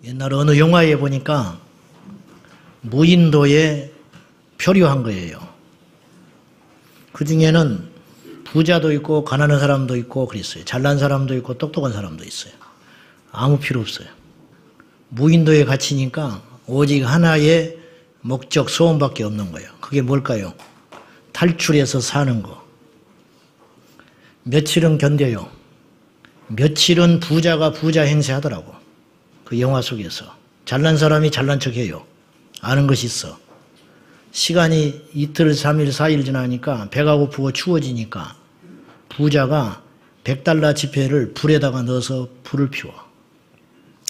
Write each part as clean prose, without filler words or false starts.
옛날 어느 영화에 보니까 무인도에 표류한 거예요. 그 중에는 부자도 있고 가난한 사람도 있고 그랬어요. 잘난 사람도 있고 똑똑한 사람도 있어요. 아무 필요 없어요. 무인도에 갇히니까 오직 하나의 목적 소원밖에 없는 거예요. 그게 뭘까요? 탈출해서 사는 거. 며칠은 견뎌요. 며칠은 부자가 부자 행세하더라고. 그 영화 속에서. 잘난 사람이 잘난 척해요. 아는 것이 있어. 시간이 이틀, 3일, 4일 지나니까 배가 고프고 추워지니까 부자가 $100 지폐를 불에다가 넣어서 불을 피워.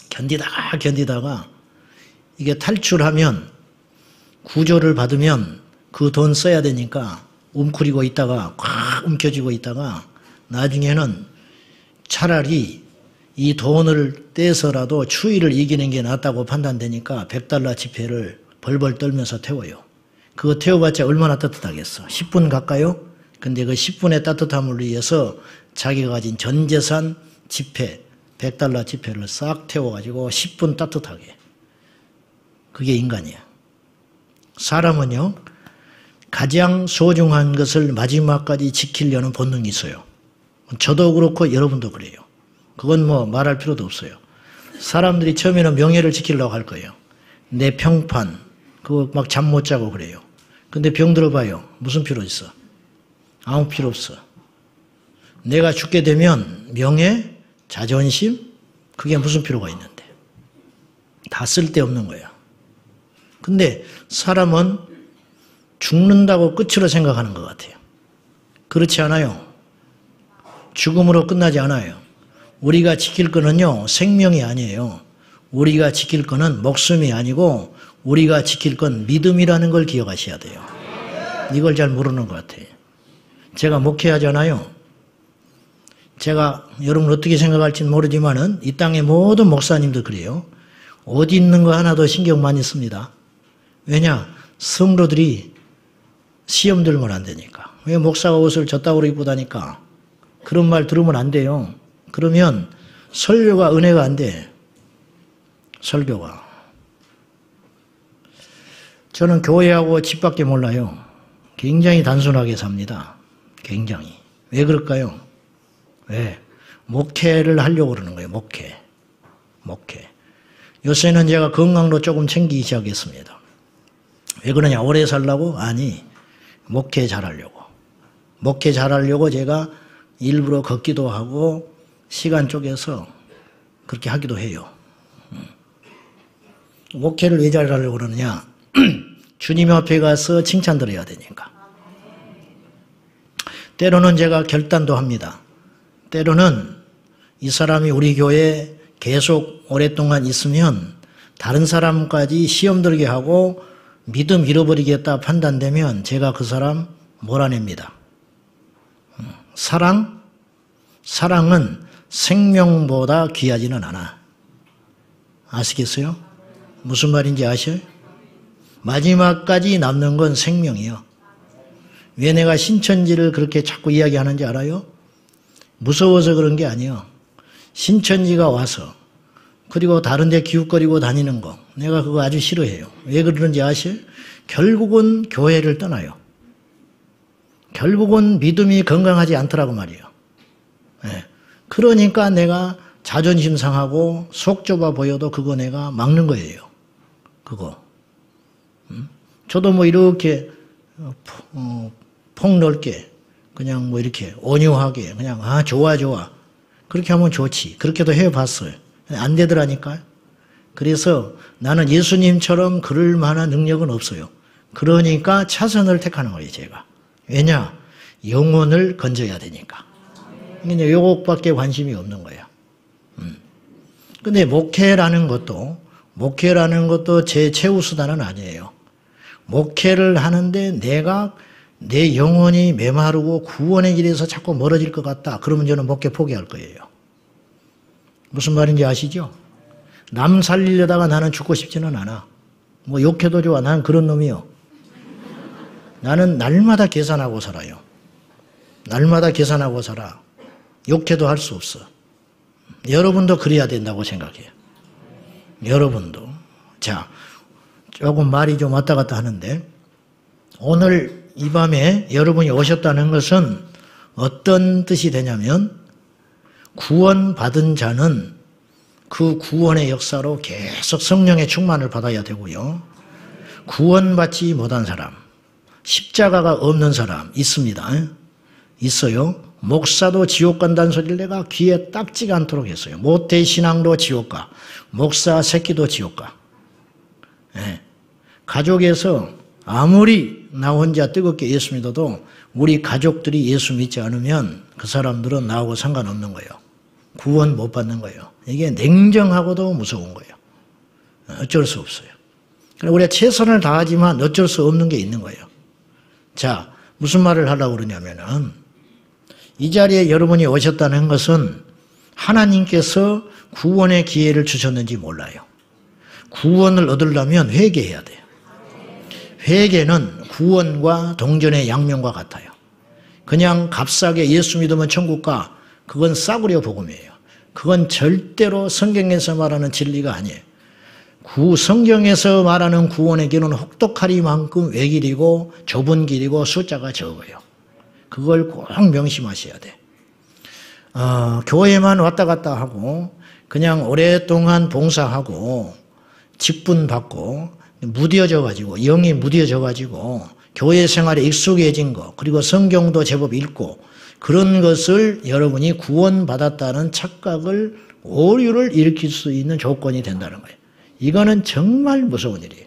견디다가 이게 탈출하면 구조를 받으면 그 돈 써야 되니까 움츠리고 있다가 콱 움켜쥐고 있다가 나중에는 차라리 이 돈을 떼서라도 추위를 이기는 게 낫다고 판단되니까 $100 지폐를 벌벌 떨면서 태워요. 그거 태워봤자 얼마나 따뜻하겠어. 10분 갈까요? 근데 그 10분의 따뜻함을 위해서 자기가 가진 전 재산 지폐, $100 지폐를 싹 태워가지고 10분 따뜻하게. 그게 인간이야. 사람은요, 가장 소중한 것을 마지막까지 지키려는 본능이 있어요. 저도 그렇고 여러분도 그래요. 그건 뭐 말할 필요도 없어요. 사람들이 처음에는 명예를 지키려고 할 거예요. 내 평판, 그거 막 잠 못 자고 그래요. 근데 병 들어봐요. 무슨 필요 있어? 아무 필요 없어. 내가 죽게 되면 명예, 자존심, 그게 무슨 필요가 있는데. 다 쓸데없는 거야. 근데 사람은 죽는다고 끝으로 생각하는 것 같아요. 그렇지 않아요. 죽음으로 끝나지 않아요. 우리가 지킬 거는요, 생명이 아니에요. 우리가 지킬 거는 목숨이 아니고 우리가 지킬 건 믿음이라는 걸 기억하셔야 돼요. 이걸 잘 모르는 것 같아요. 제가 목회하잖아요. 제가 여러분 어떻게 생각할지는 모르지만은 이 땅의 모든 목사님도 그래요. 옷 입는 거 하나도 신경 많이 씁니다. 왜냐? 성도들이 시험 들면 안 되니까. 왜 목사가 옷을 저따구로 입고 다니까? 그런 말 들으면 안 돼요. 그러면 설교가 은혜가 안 돼. 설교가. 저는 교회하고 집밖에 몰라요. 굉장히 단순하게 삽니다. 굉장히. 왜 그럴까요? 왜? 목회를 하려고 그러는 거예요. 목회. 요새는 제가 건강도 조금 챙기기 시작했습니다. 왜 그러냐? 오래 살라고? 아니, 목회 잘하려고. 목회 잘하려고 제가 일부러 걷기도 하고 시간 쪼개서 그렇게 하기도 해요. 목회를 왜 잘하려고 그러느냐? 주님 앞에 가서 칭찬 들어야 되니까. 때로는 제가 결단도 합니다. 때로는 이 사람이 우리 교회에 계속 오랫동안 있으면 다른 사람까지 시험 들게 하고 믿음 잃어버리겠다 판단되면 제가 그 사람 몰아냅니다. 사랑은 생명보다 귀하지는 않아. 아시겠어요? 무슨 말인지 아셔요? 마지막까지 남는 건 생명이요. 왜 내가 신천지를 그렇게 자꾸 이야기하는지 알아요? 무서워서 그런 게 아니에요. 신천지가 와서 그리고 다른 데 기웃거리고 다니는 거 내가 그거 아주 싫어해요. 왜 그러는지 아세요? 결국은 교회를 떠나요. 결국은 믿음이 건강하지 않더라고 말이에요. 네. 그러니까 내가 자존심 상하고 속 좁아 보여도 그거 내가 막는 거예요. 그거. 저도 뭐 이렇게 폭넓게 그냥 뭐 이렇게 온유하게 그냥 좋아 그렇게 하면 좋지. 그렇게도 해봤어요. 안 되더라니까요. 그래서 나는 예수님처럼 그럴 만한 능력은 없어요. 그러니까 차선을 택하는 거예요, 제가. 왜냐? 영혼을 건져야 되니까. 근데 요것밖에 관심이 없는 거야. 근데 목회라는 것도 제 최후 수단은 아니에요. 목회를 하는데 내가 내 영혼이 메마르고 구원의 길에서 자꾸 멀어질 것 같다. 그러면 저는 목회 포기할 거예요. 무슨 말인지 아시죠? 남 살리려다가 나는 죽고 싶지는 않아. 뭐 욕해도 좋아. 난 그런 놈이요. 나는 날마다 계산하고 살아요. 날마다 계산하고 살아. 욕해도 할 수 없어. 여러분도 그래야 된다고 생각해요. 여러분도. 자, 조금 말이 좀 왔다 갔다 하는데, 오늘 이 밤에 여러분이 오셨다는 것은 어떤 뜻이 되냐면, 구원받은 자는 그 구원의 역사로 계속 성령의 충만을 받아야 되고요. 구원받지 못한 사람, 십자가가 없는 사람 있습니다. 있어요. 목사도 지옥 간다는 소리를 내가 귀에 딱지가 않도록 했어요. 모태신앙도 지옥 가, 목사 새끼도 지옥 가. 네. 가족에서 아무리 나 혼자 뜨겁게 예수 믿어도 우리 가족들이 예수 믿지 않으면 그 사람들은 나하고 상관없는 거예요. 구원 못 받는 거예요. 이게 냉정하고도 무서운 거예요. 어쩔 수 없어요. 우리가 최선을 다하지만 어쩔 수 없는 게 있는 거예요. 자, 무슨 말을 하려고 그러냐면은, 이 자리에 여러분이 오셨다는 것은 하나님께서 구원의 기회를 주셨는지 몰라요. 구원을 얻으려면 회개해야 돼요. 회개는 구원과 동전의 양면과 같아요. 그냥 값싸게 예수 믿으면 천국 가, 그건 싸구려 복음이에요. 그건 절대로 성경에서 말하는 진리가 아니에요. 성경에서 말하는 구원의 길은 혹독하리만큼 외길이고 좁은 길이고 숫자가 적어요. 그걸 꼭 명심하셔야 돼. 교회만 왔다 갔다 하고 그냥 오랫동안 봉사하고 직분 받고 무뎌져 가지고, 영이 무뎌져 가지고 교회 생활에 익숙해진 거, 그리고 성경도 제법 읽고, 그런 것을 여러분이 구원받았다는 착각을, 오류를 일으킬 수 있는 조건이 된다는 거예요. 이거는 정말 무서운 일이에요.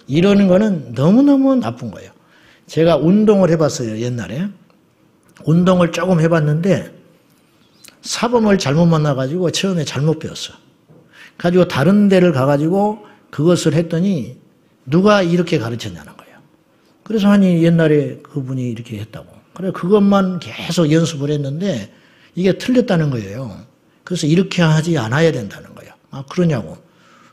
이러는 거는 너무너무 나쁜 거예요. 제가 운동을 해봤어요, 옛날에. 운동을 조금 해봤는데 사범을 잘못 만나가지고 처음에 잘못 배웠어. 가지고 다른 데를 가가지고 그것을 했더니 누가 이렇게 가르쳤냐는 거예요. 그래서 아니 옛날에 그분이 이렇게 했다고. 그래 그것만 계속 연습을 했는데 이게 틀렸다는 거예요. 그래서 이렇게 하지 않아야 된다는 거예요. 아 그러냐고.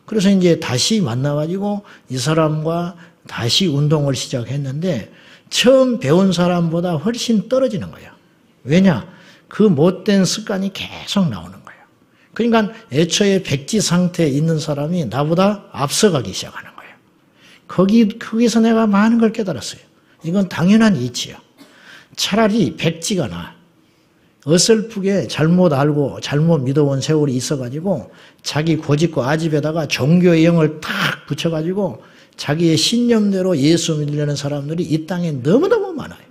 그래서 이제 다시 만나가지고 이 사람과 다시 운동을 시작했는데 처음 배운 사람보다 훨씬 떨어지는 거예요. 왜냐? 그 못된 습관이 계속 나오는 거예요. 그러니까 애초에 백지 상태에 있는 사람이 나보다 앞서가기 시작하는 거예요. 거기서 내가 많은 걸 깨달았어요. 이건 당연한 이치예요. 차라리 백지가 나아. 어설프게 잘못 알고 잘못 믿어온 세월이 있어가지고 자기 고집과 아집에다가 종교의 영을 탁 붙여가지고 자기의 신념대로 예수 믿으려는 사람들이 이 땅에 너무너무 많아요.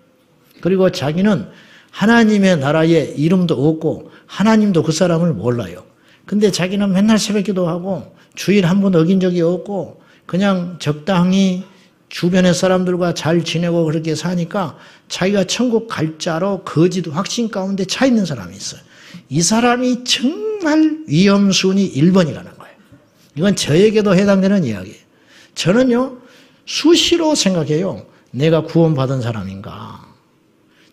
그리고 자기는 하나님의 나라에 이름도 없고 하나님도 그 사람을 몰라요. 근데 자기는 맨날 새벽기도 하고 주일 한 번 어긴 적이 없고 그냥 적당히 주변의 사람들과 잘 지내고 그렇게 사니까 자기가 천국 갈 자로 거짓 확신 가운데 차 있는 사람이 있어요. 이 사람이 정말 위험순위 1번이라는 거예요. 이건 저에게도 해당되는 이야기예요. 저는요 수시로 생각해요. 내가 구원받은 사람인가.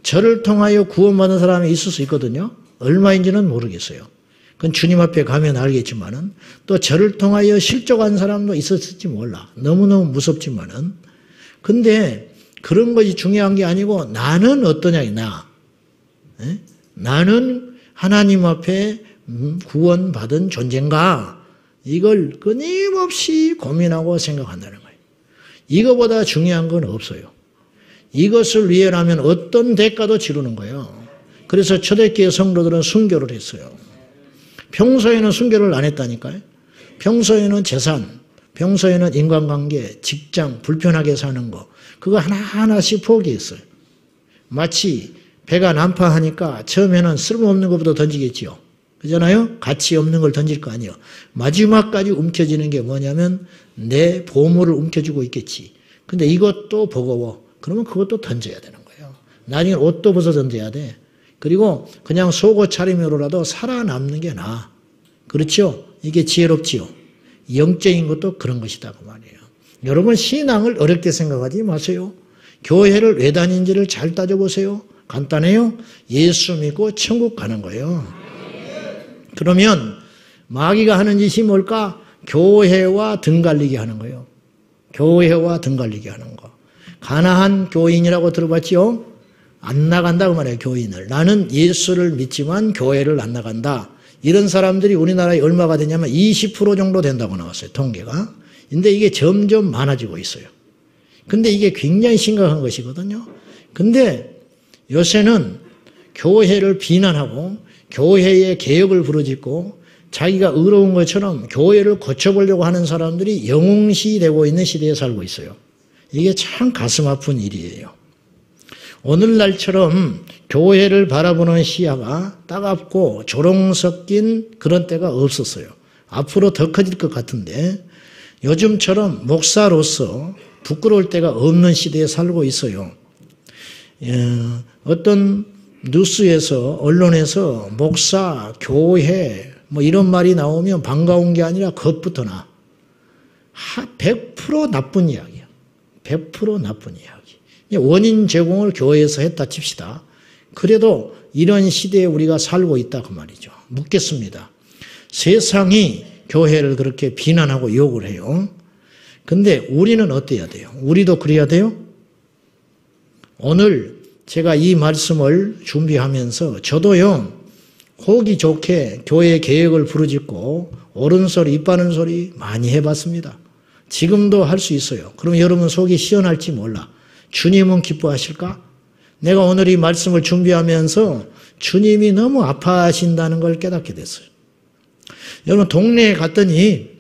저를 통하여 구원받은 사람이 있을 수 있거든요. 얼마인지는 모르겠어요. 그건 주님 앞에 가면 알겠지만은 또 저를 통하여 실족한 사람도 있었을지 몰라. 너무너무 무섭지만은. 근데 그런 것이 중요한 게 아니고 나는 어떠냐, 나. 에? 나는 하나님 앞에 구원받은 존재인가? 이걸 끊임없이 고민하고 생각한다는 거예요. 이거보다 중요한 건 없어요. 이것을 위해라면 어떤 대가도 치르는 거예요. 그래서 초대교회 성도들은 순교를 했어요. 평소에는 순교를 안 했다니까요. 평소에는 재산, 평소에는 인간관계, 직장, 불편하게 사는 거, 그거 하나하나씩 포기했어요. 마치 배가 난파하니까 처음에는 쓸모없는 것부터 던지겠지요. 그잖아요? 가치 없는 걸 던질 거 아니에요. 마지막까지 움켜쥐는 게 뭐냐면 내 보물을 움켜쥐고 있겠지. 근데 이것도 버거워. 그러면 그것도 던져야 되는 거예요. 나중에 옷도 벗어 던져야 돼. 그리고 그냥 속옷 차림으로라도 살아남는 게 나아. 그렇죠? 이게 지혜롭지요. 영적인 것도 그런 것이다 그 말이에요. 여러분 신앙을 어렵게 생각하지 마세요. 교회를 왜 다니는지를 잘 따져보세요. 간단해요. 예수 믿고 천국 가는 거예요. 그러면 마귀가 하는 짓이 뭘까? 교회와 등갈리게 하는 거예요. 교회와 등갈리게 하는 거. 가나안 교인이라고 들어봤지요? 안 나간다 그 말이에요. 교인을. 나는 예수를 믿지만 교회를 안 나간다. 이런 사람들이 우리나라에 얼마가 되냐면 20% 정도 된다고 나왔어요. 통계가. 근데 이게 점점 많아지고 있어요. 근데 이게 굉장히 심각한 것이거든요. 근데 요새는 교회를 비난하고 교회의 개혁을 부르짖고 자기가 의로운 것처럼 교회를 고쳐보려고 하는 사람들이 영웅시되고 있는 시대에 살고 있어요. 이게 참 가슴 아픈 일이에요. 오늘날처럼 교회를 바라보는 시야가 따갑고 조롱 섞인 그런 때가 없었어요. 앞으로 더 커질 것 같은데 요즘처럼 목사로서 부끄러울 때가 없는 시대에 살고 있어요. 어떤 뉴스에서 언론에서 목사, 교회 뭐 이런 말이 나오면 반가운 게 아니라 겁부터 나. 100% 나쁜 이야기야. 100% 나쁜 이야기. 원인 제공을 교회에서 했다 칩시다. 그래도 이런 시대에 우리가 살고 있다 그 말이죠. 묻겠습니다. 세상이 교회를 그렇게 비난하고 욕을 해요. 근데 우리는 어때야 돼요? 우리도 그래야 돼요? 오늘 제가 이 말씀을 준비하면서 저도요, 호기 좋게 교회 개혁을 부르짖고 옳은 소리, 입 바른 소리 많이 해봤습니다. 지금도 할 수 있어요. 그럼 여러분 속이 시원할지 몰라. 주님은 기뻐하실까? 내가 오늘 이 말씀을 준비하면서 주님이 너무 아파하신다는 걸 깨닫게 됐어요. 여러분 동네에 갔더니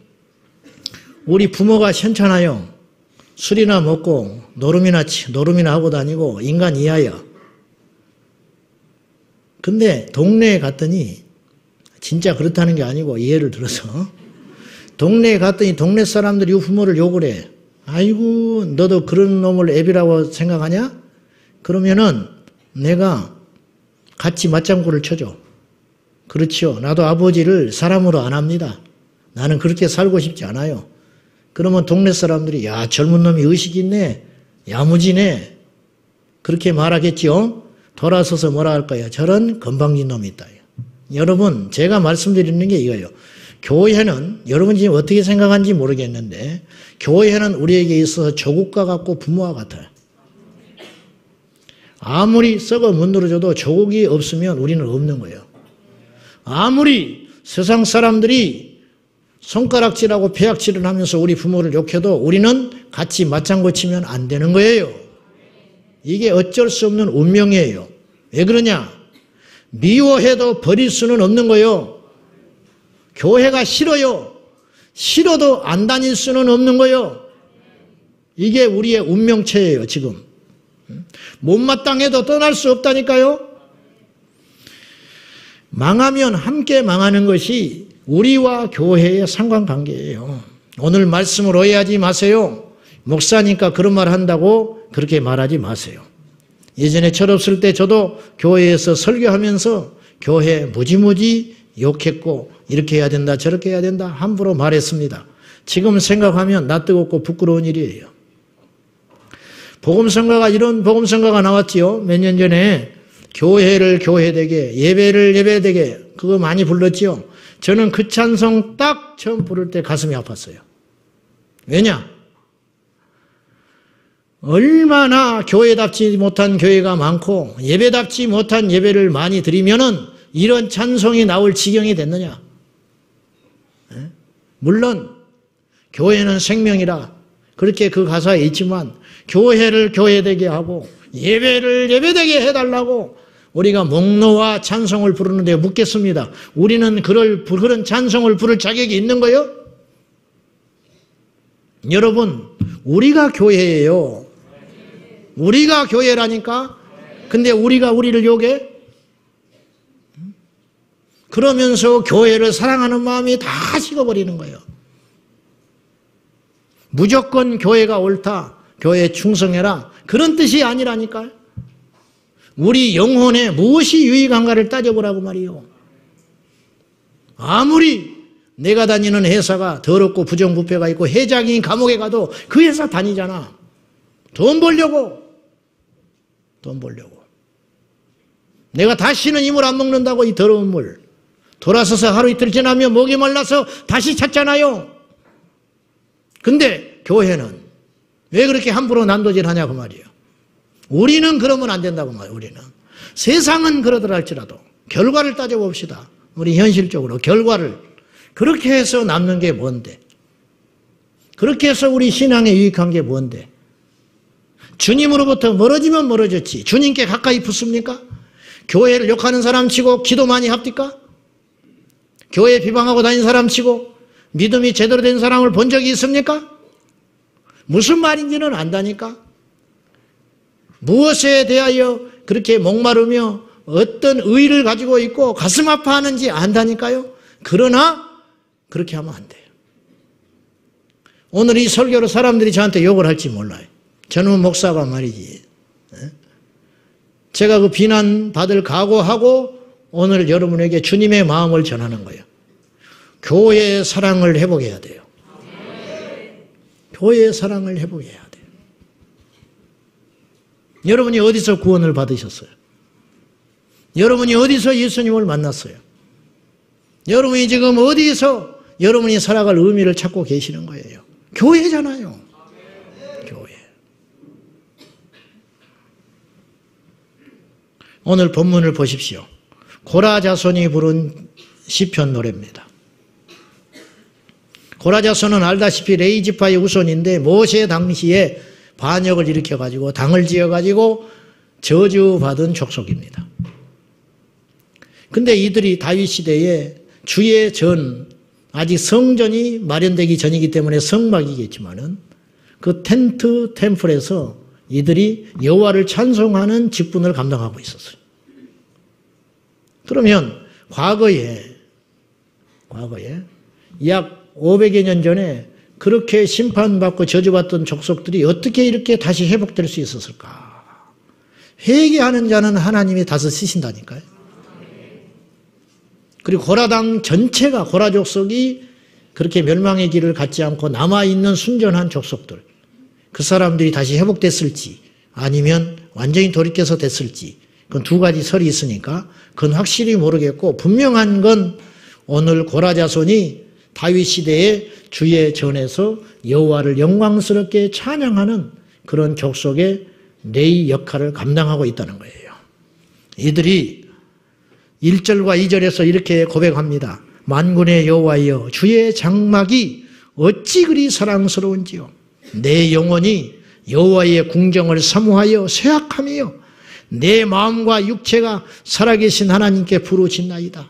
우리 부모가 현찮아요. 술이나 먹고 노름이나 하고 다니고 인간 이하야. 근데 동네에 갔더니 진짜 그렇다는 게 아니고 예를 들어서 동네에 갔더니 동네 사람들이 부모를 욕을 해. 아이고 너도 그런 놈을 애비라고 생각하냐? 그러면은 내가 같이 맞장구를 쳐줘. 그렇죠. 나도 아버지를 사람으로 안 합니다. 나는 그렇게 살고 싶지 않아요. 그러면 동네 사람들이 야 젊은 놈이 의식이 있네. 야무지네. 그렇게 말하겠지요. 돌아서서 뭐라 할 거야. 저런 건방진 놈이 있다. 여러분 제가 말씀드리는 게 이거예요. 교회는 여러분 지금 어떻게 생각하는지 모르겠는데 교회는 우리에게 있어서 조국과 같고 부모와 같아요. 아무리 썩어 문드러져도 조국이 없으면 우리는 없는 거예요. 아무리 세상 사람들이 손가락질하고 폐악질을 하면서 우리 부모를 욕해도 우리는 같이 맞장구 치면 안 되는 거예요. 이게 어쩔 수 없는 운명이에요. 왜 그러냐? 미워해도 버릴 수는 없는 거예요. 교회가 싫어요. 싫어도 안 다닐 수는 없는 거예요. 이게 우리의 운명체예요, 지금. 못마땅해도 떠날 수 없다니까요. 망하면 함께 망하는 것이 우리와 교회의 상관관계예요. 오늘 말씀을 오해하지 마세요. 목사니까 그런 말 한다고 그렇게 말하지 마세요. 예전에 철없을 때 저도 교회에서 설교하면서 교회 무지무지 욕했고 이렇게 해야 된다 저렇게 해야 된다 함부로 말했습니다. 지금 생각하면 낯뜨겁고 부끄러운 일이에요. 복음성가가 이런 복음성가가 나왔지요. 몇 년 전에 교회를 교회되게 예배를 예배되게 그거 많이 불렀지요. 저는 그 찬송 딱 처음 부를 때 가슴이 아팠어요. 왜냐? 얼마나 교회답지 못한 교회가 많고 예배답지 못한 예배를 많이 드리면은 이런 찬송이 나올 지경이 됐느냐? 물론 교회는 생명이라 그렇게 그 가사에 있지만 교회를 교회되게 하고 예배를 예배되게 해달라고 우리가 목노와 찬송을 부르는데 묻겠습니다. 우리는 그런 찬송을 부를 자격이 있는 거예요? 여러분, 우리가 교회예요. 우리가 교회라니까? 근데 우리가 우리를 욕해? 그러면서 교회를 사랑하는 마음이 다 식어버리는 거예요. 무조건 교회가 옳다. 교회에 충성해라. 그런 뜻이 아니라니까요. 우리 영혼에 무엇이 유익한가를 따져보라고 말이요. 아무리 내가 다니는 회사가 더럽고 부정부패가 있고 회장이 감옥에 가도 그 회사 다니잖아. 돈 벌려고. 돈 벌려고. 내가 다시는 이 물 안 먹는다고 이 더러운 물. 돌아서서 하루 이틀 지나면 목이 말라서 다시 찾잖아요. 근데 교회는 왜 그렇게 함부로 난도질 하냐고 말이에요. 우리는 그러면 안 된다고 말이에요. 우리는. 세상은 그러더라 할지라도 결과를 따져봅시다. 우리 현실적으로 결과를 그렇게 해서 남는 게 뭔데? 그렇게 해서 우리 신앙에 유익한 게 뭔데? 주님으로부터 멀어지면 멀어졌지. 주님께 가까이 붙습니까? 교회를 욕하는 사람 치고 기도 많이 합니까? 교회 비방하고 다니는 사람 치고 믿음이 제대로 된 사람을 본 적이 있습니까? 무슨 말인지는 안다니까? 무엇에 대하여 그렇게 목마르며 어떤 의의를 가지고 있고 가슴 아파하는지 안다니까요? 그러나 그렇게 하면 안 돼요. 오늘 이 설교로 사람들이 저한테 욕을 할지 몰라요. 저는 목사가 말이지. 제가 그 비난받을 각오하고 오늘 여러분에게 주님의 마음을 전하는 거예요. 교회의 사랑을 회복해야 돼요. 교회의 사랑을 회복해야 돼요. 여러분이 어디서 구원을 받으셨어요? 여러분이 어디서 예수님을 만났어요? 여러분이 지금 어디서 여러분이 살아갈 의미를 찾고 계시는 거예요? 교회잖아요. 교회. 오늘 본문을 보십시오. 고라자손이 부른 시편 노래입니다. 고라자손은 알다시피 레위지파의 후손인데 모세 당시에 반역을 일으켜가지고 당을 지어가지고 저주받은 족속입니다. 근데 이들이 다윗 시대에 주의 전, 아직 성전이 마련되기 전이기 때문에 성막이겠지만은 그 텐트 템플에서 이들이 여호와를 찬송하는 직분을 감당하고 있었어요. 그러면 과거에 약 500여 년 전에 그렇게 심판받고 저주받던 족속들이 어떻게 이렇게 다시 회복될 수 있었을까? 회개하는 자는 하나님이 다시 쓰신다니까요. 그리고 고라당 전체가, 고라 족속이 그렇게 멸망의 길을 갖지 않고 남아있는 순전한 족속들, 그 사람들이 다시 회복됐을지 아니면 완전히 돌이켜서 됐을지, 그건 두 가지 설이 있으니까 그건 확실히 모르겠고, 분명한 건 오늘 고라 자손이 다윗 시대에 주의 전에서 여호와를 영광스럽게 찬양하는 그런 족속의 레위 역할을 감당하고 있다는 거예요. 이들이 1절과 2절에서 이렇게 고백합니다. 만군의 여호와여, 주의 장막이 어찌 그리 사랑스러운지요. 내 영혼이 여호와의 궁정을 사모하여 쇠약하며 내 마음과 육체가 살아계신 하나님께 부르짖나이다.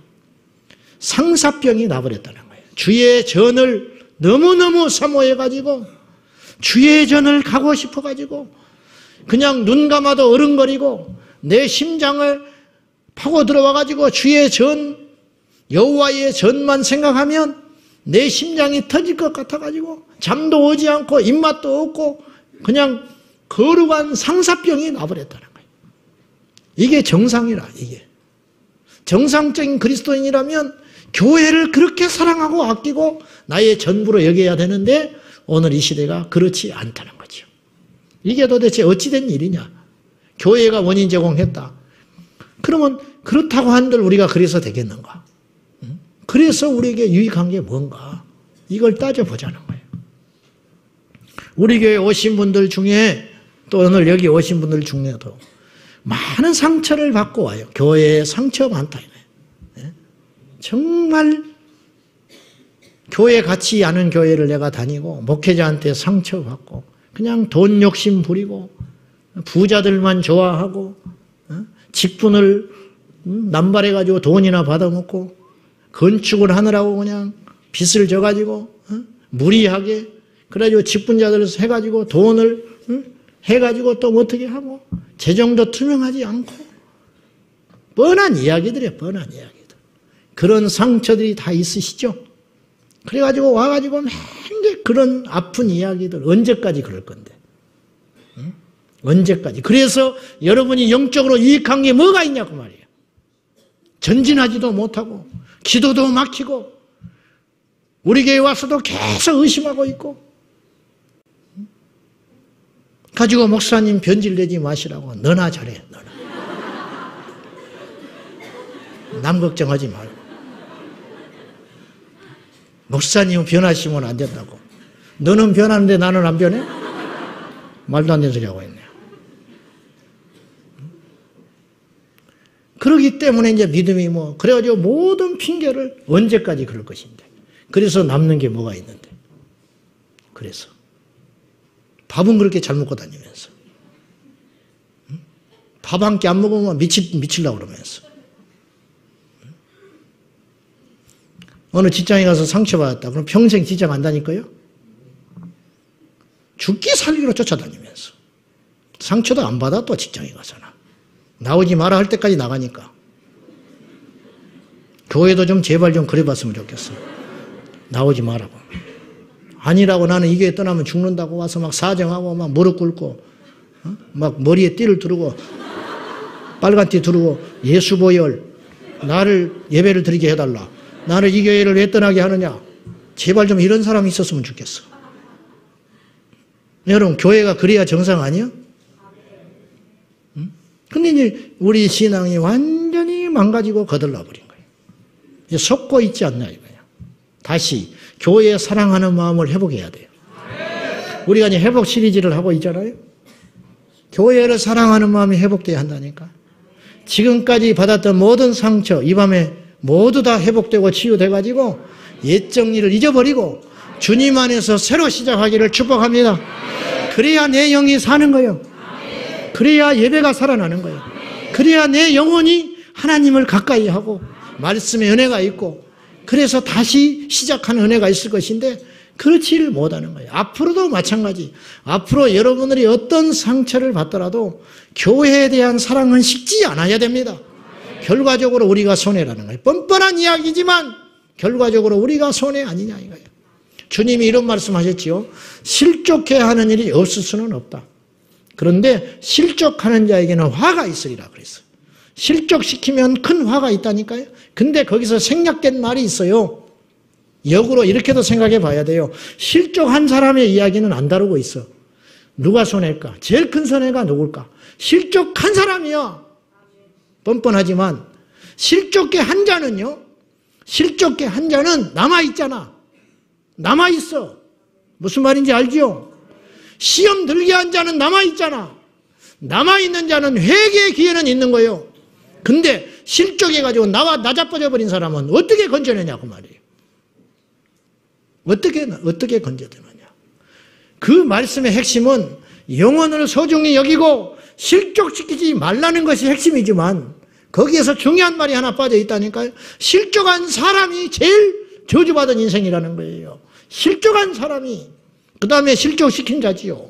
상사병이 나버렸다는 거예요. 주의 전을 너무너무 사모해가지고 주의 전을 가고 싶어가지고 그냥 눈 감아도 어른거리고 내 심장을 파고 들어와가지고 주의 전, 여호와의 전만 생각하면 내 심장이 터질 것 같아가지고 잠도 오지 않고 입맛도 없고 그냥 거룩한 상사병이 나버렸다는 거예요. 이게 정상이라. 이게 정상적인 그리스도인이라면 교회를 그렇게 사랑하고 아끼고 나의 전부로 여겨야 되는데 오늘 이 시대가 그렇지 않다는 거죠. 이게 도대체 어찌된 일이냐. 교회가 원인 제공했다. 그러면 그렇다고 한들 우리가 그래서 되겠는가? 그래서 우리에게 유익한 게 뭔가? 이걸 따져보자는 거예요. 우리 교회 오신 분들 중에 또 오늘 여기 오신 분들 중에도 많은 상처를 받고 와요. 교회에 상처 많다. 정말 교회 같지 않은 교회를 내가 다니고 목회자한테 상처받고 그냥 돈 욕심 부리고 부자들만 좋아하고 직분을 남발해가지고 돈이나 받아먹고 건축을 하느라고 그냥 빚을 져가지고 무리하게 그래가지고 직분자들 해가지고 돈을 해가지고 또 어떻게 하고 재정도 투명하지 않고 뻔한 이야기들이에요. 뻔한 이야기들. 그런 상처들이 다 있으시죠? 그래가지고 와가지고 맨날 그런 아픈 이야기들 언제까지 그럴 건데? 언제까지? 그래서 여러분이 영적으로 유익한 게 뭐가 있냐고 말이에요. 전진하지도 못하고 기도도 막히고 우리 교회 와서도 계속 의심하고 있고 가지고 목사님 변질내지 마시라고. 너나 잘해. 너나. 남 걱정하지 말고. 목사님은 변하시면 안 된다고. 너는 변하는데 나는 안 변해? 말도 안 되는 소리 하고 있네요. 그러기 때문에 이제 믿음이 그래가지고 모든 핑계를 언제까지 그럴 것인데. 그래서 남는 게 뭐가 있는데. 그래서. 밥은 그렇게 잘 먹고 다니면서. 밥 한 끼 안 먹으면 미치려고 그러면서. 어느 직장에 가서 상처받았다. 그럼 평생 직장 안 다닐까요? 죽기 살기로 쫓아다니면서. 상처도 안 받아 또 직장에 가서나. 나오지 마라 할 때까지 나가니까. 교회도 좀 제발 좀 그래봤으면 좋겠어. 나오지 마라고. 아니라고 나는 이 교회 떠나면 죽는다고 와서 막 사정하고 막 무릎 꿇고 막 머리에 띠를 두르고 빨간 띠 두르고 예수 보혈 나를 예배를 드리게 해달라. 나를 이 교회를 왜 떠나게 하느냐. 제발 좀 이런 사람이 있었으면 좋겠어. 여러분 교회가 그래야 정상 아니야? 근데 이제 우리 신앙이 완전히 망가지고 거들나 버린 거예요. 이제 속고 있지 않냐 이거야. 다시 교회에 사랑하는 마음을 회복해야 돼요. 우리가 이제 회복 시리즈를 하고 있잖아요. 교회를 사랑하는 마음이 회복돼야 한다니까. 지금까지 받았던 모든 상처 이 밤에 모두 다 회복되고 치유돼가지고 옛 정리를 잊어버리고 주님 안에서 새로 시작하기를 축복합니다. 그래야 내 영이 사는 거예요. 그래야 예배가 살아나는 거예요. 그래야 내 영혼이 하나님을 가까이 하고 말씀의 은혜가 있고 그래서 다시 시작하는 은혜가 있을 것인데 그렇지를 못하는 거예요. 앞으로도 마찬가지. 앞으로 여러분들이 어떤 상처를 받더라도 교회에 대한 사랑은 식지 않아야 됩니다. 결과적으로 우리가 손해라는 거예요. 뻔뻔한 이야기지만 결과적으로 우리가 손해 아니냐 이거예요. 주님이 이런 말씀하셨지요. 실족해야 하는 일이 없을 수는 없다. 그런데 실족하는 자에게는 화가 있으리라 그랬어요. 실족시키면 큰 화가 있다니까요. 근데 거기서 생략된 말이 있어요. 역으로 이렇게도 생각해 봐야 돼요. 실족한 사람의 이야기는 안 다루고 있어. 누가 손해일까? 제일 큰 손해가 누굴까? 실족한 사람이야. 뻔뻔하지만 실족계 한 자는요. 실족계 한 자는 남아있잖아. 남아있어. 무슨 말인지 알죠? 시험 들게 한 자는 남아있잖아. 남아있는 자는 회개의 기회는 있는 거예요. 근데 실족해가지고 나 자빠져 버린 사람은 어떻게 건져내냐고 말이에요. 어떻게 건져내느냐. 그 말씀의 핵심은 영혼을 소중히 여기고 실족시키지 말라는 것이 핵심이지만 거기에서 중요한 말이 하나 빠져 있다니까요. 실족한 사람이 제일 저주받은 인생이라는 거예요. 실족한 사람이 그 다음에 실족시킨 자지요.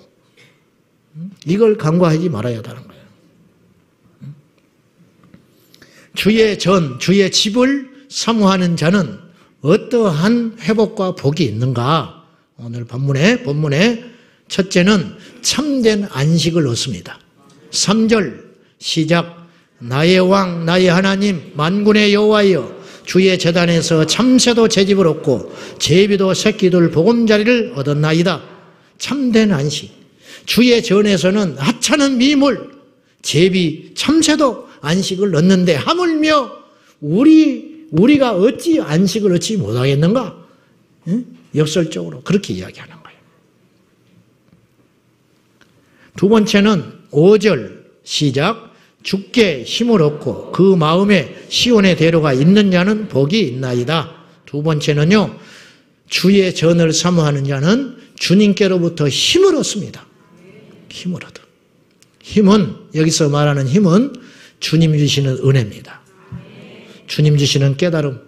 이걸 간과하지 말아야 하는 거예요. 주의 집을 사모하는 자는 어떠한 회복과 복이 있는가? 오늘 본문에 첫째는 참된 안식을 얻습니다. 3절 시작. 나의 왕 나의 하나님 만군의 여호와여 주의 제단에서 참새도 제 집을 얻고 제비도 새끼들 보금자리를 얻었나이다. 참된 안식. 주의 전에서는 하찮은 미물 제비 참새도 안식을 얻는데 하물며 우리가 어찌 안식을 얻지 못하겠는가? 응? 역설적으로 그렇게 이야기하는 거예요. 두 번째는 5절 시작. 주께 힘을 얻고 그 마음에 시온의 대로가 있는 자는 복이 있나이다. 두 번째는요. 주의 전을 사모하는 자는 주님께로부터 힘을 얻습니다. 힘을 얻어. 힘은 여기서 말하는 힘은 주님 주시는 은혜입니다. 주님 주시는 깨달음,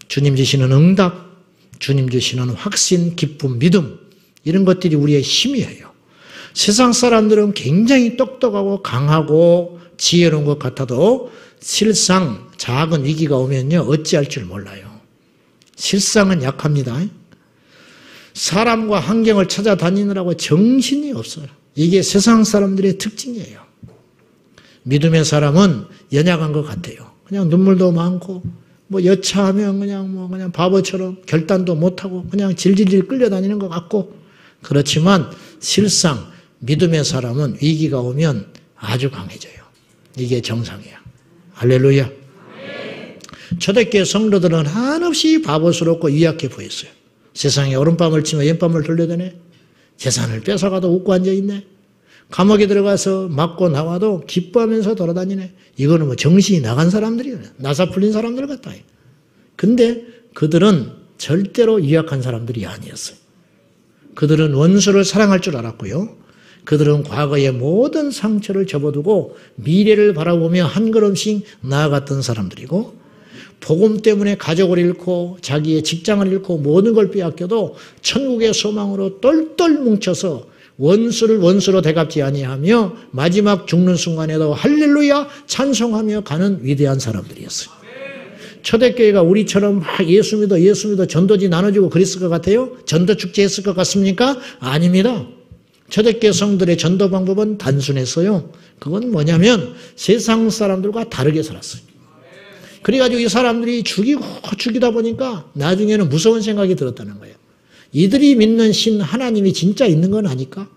주님 주시는 응답, 주님 주시는 확신, 기쁨, 믿음 이런 것들이 우리의 힘이에요. 세상 사람들은 굉장히 똑똑하고 강하고 지혜로운 것 같아도 실상 작은 위기가 오면요 어찌할 줄 몰라요. 실상은 약합니다. 사람과 환경을 찾아다니느라고 정신이 없어요. 이게 세상 사람들의 특징이에요. 믿음의 사람은 연약한 것 같아요. 그냥 눈물도 많고 여차하면 그냥 바보처럼 결단도 못하고 그냥 질질질 끌려다니는 것 같고 그렇지만 실상 믿음의 사람은 위기가 오면 아주 강해져요. 이게 정상이야. 할렐루야. 초대교회 성도들은 한없이 바보스럽고 유약해 보였어요. 세상에 오른밤을 치며 왼밤을 돌려대네. 재산을 뺏어가도 웃고 앉아있네. 감옥에 들어가서 맞고 나와도 기뻐하면서 돌아다니네. 이거는 뭐 정신이 나간 사람들이야. 나사 풀린 사람들 같다. 근데 그들은 절대로 유약한 사람들이 아니었어요. 그들은 원수를 사랑할 줄 알았고요. 그들은 과거의 모든 상처를 접어두고 미래를 바라보며 한 걸음씩 나아갔던 사람들이고, 복음 때문에 가족을 잃고 자기의 직장을 잃고 모든 걸 빼앗겨도 천국의 소망으로 똘똘 뭉쳐서 원수를 원수로 대갚지 아니하며 마지막 죽는 순간에도 할렐루야 찬송하며 가는 위대한 사람들이었어요. 초대교회가 우리처럼 막 예수 믿어 전도지 나눠주고 그랬을 것 같아요? 전도 축제 했을 것 같습니까? 아닙니다. 초대교회 성들의 전도 방법은 단순했어요. 그건 뭐냐면 세상 사람들과 다르게 살았어요. 그래가지고 이 사람들이 죽이다 보니까 나중에는 무서운 생각이 들었다는 거예요. 이들이 믿는 신 하나님이 진짜 있는 건 아닐까?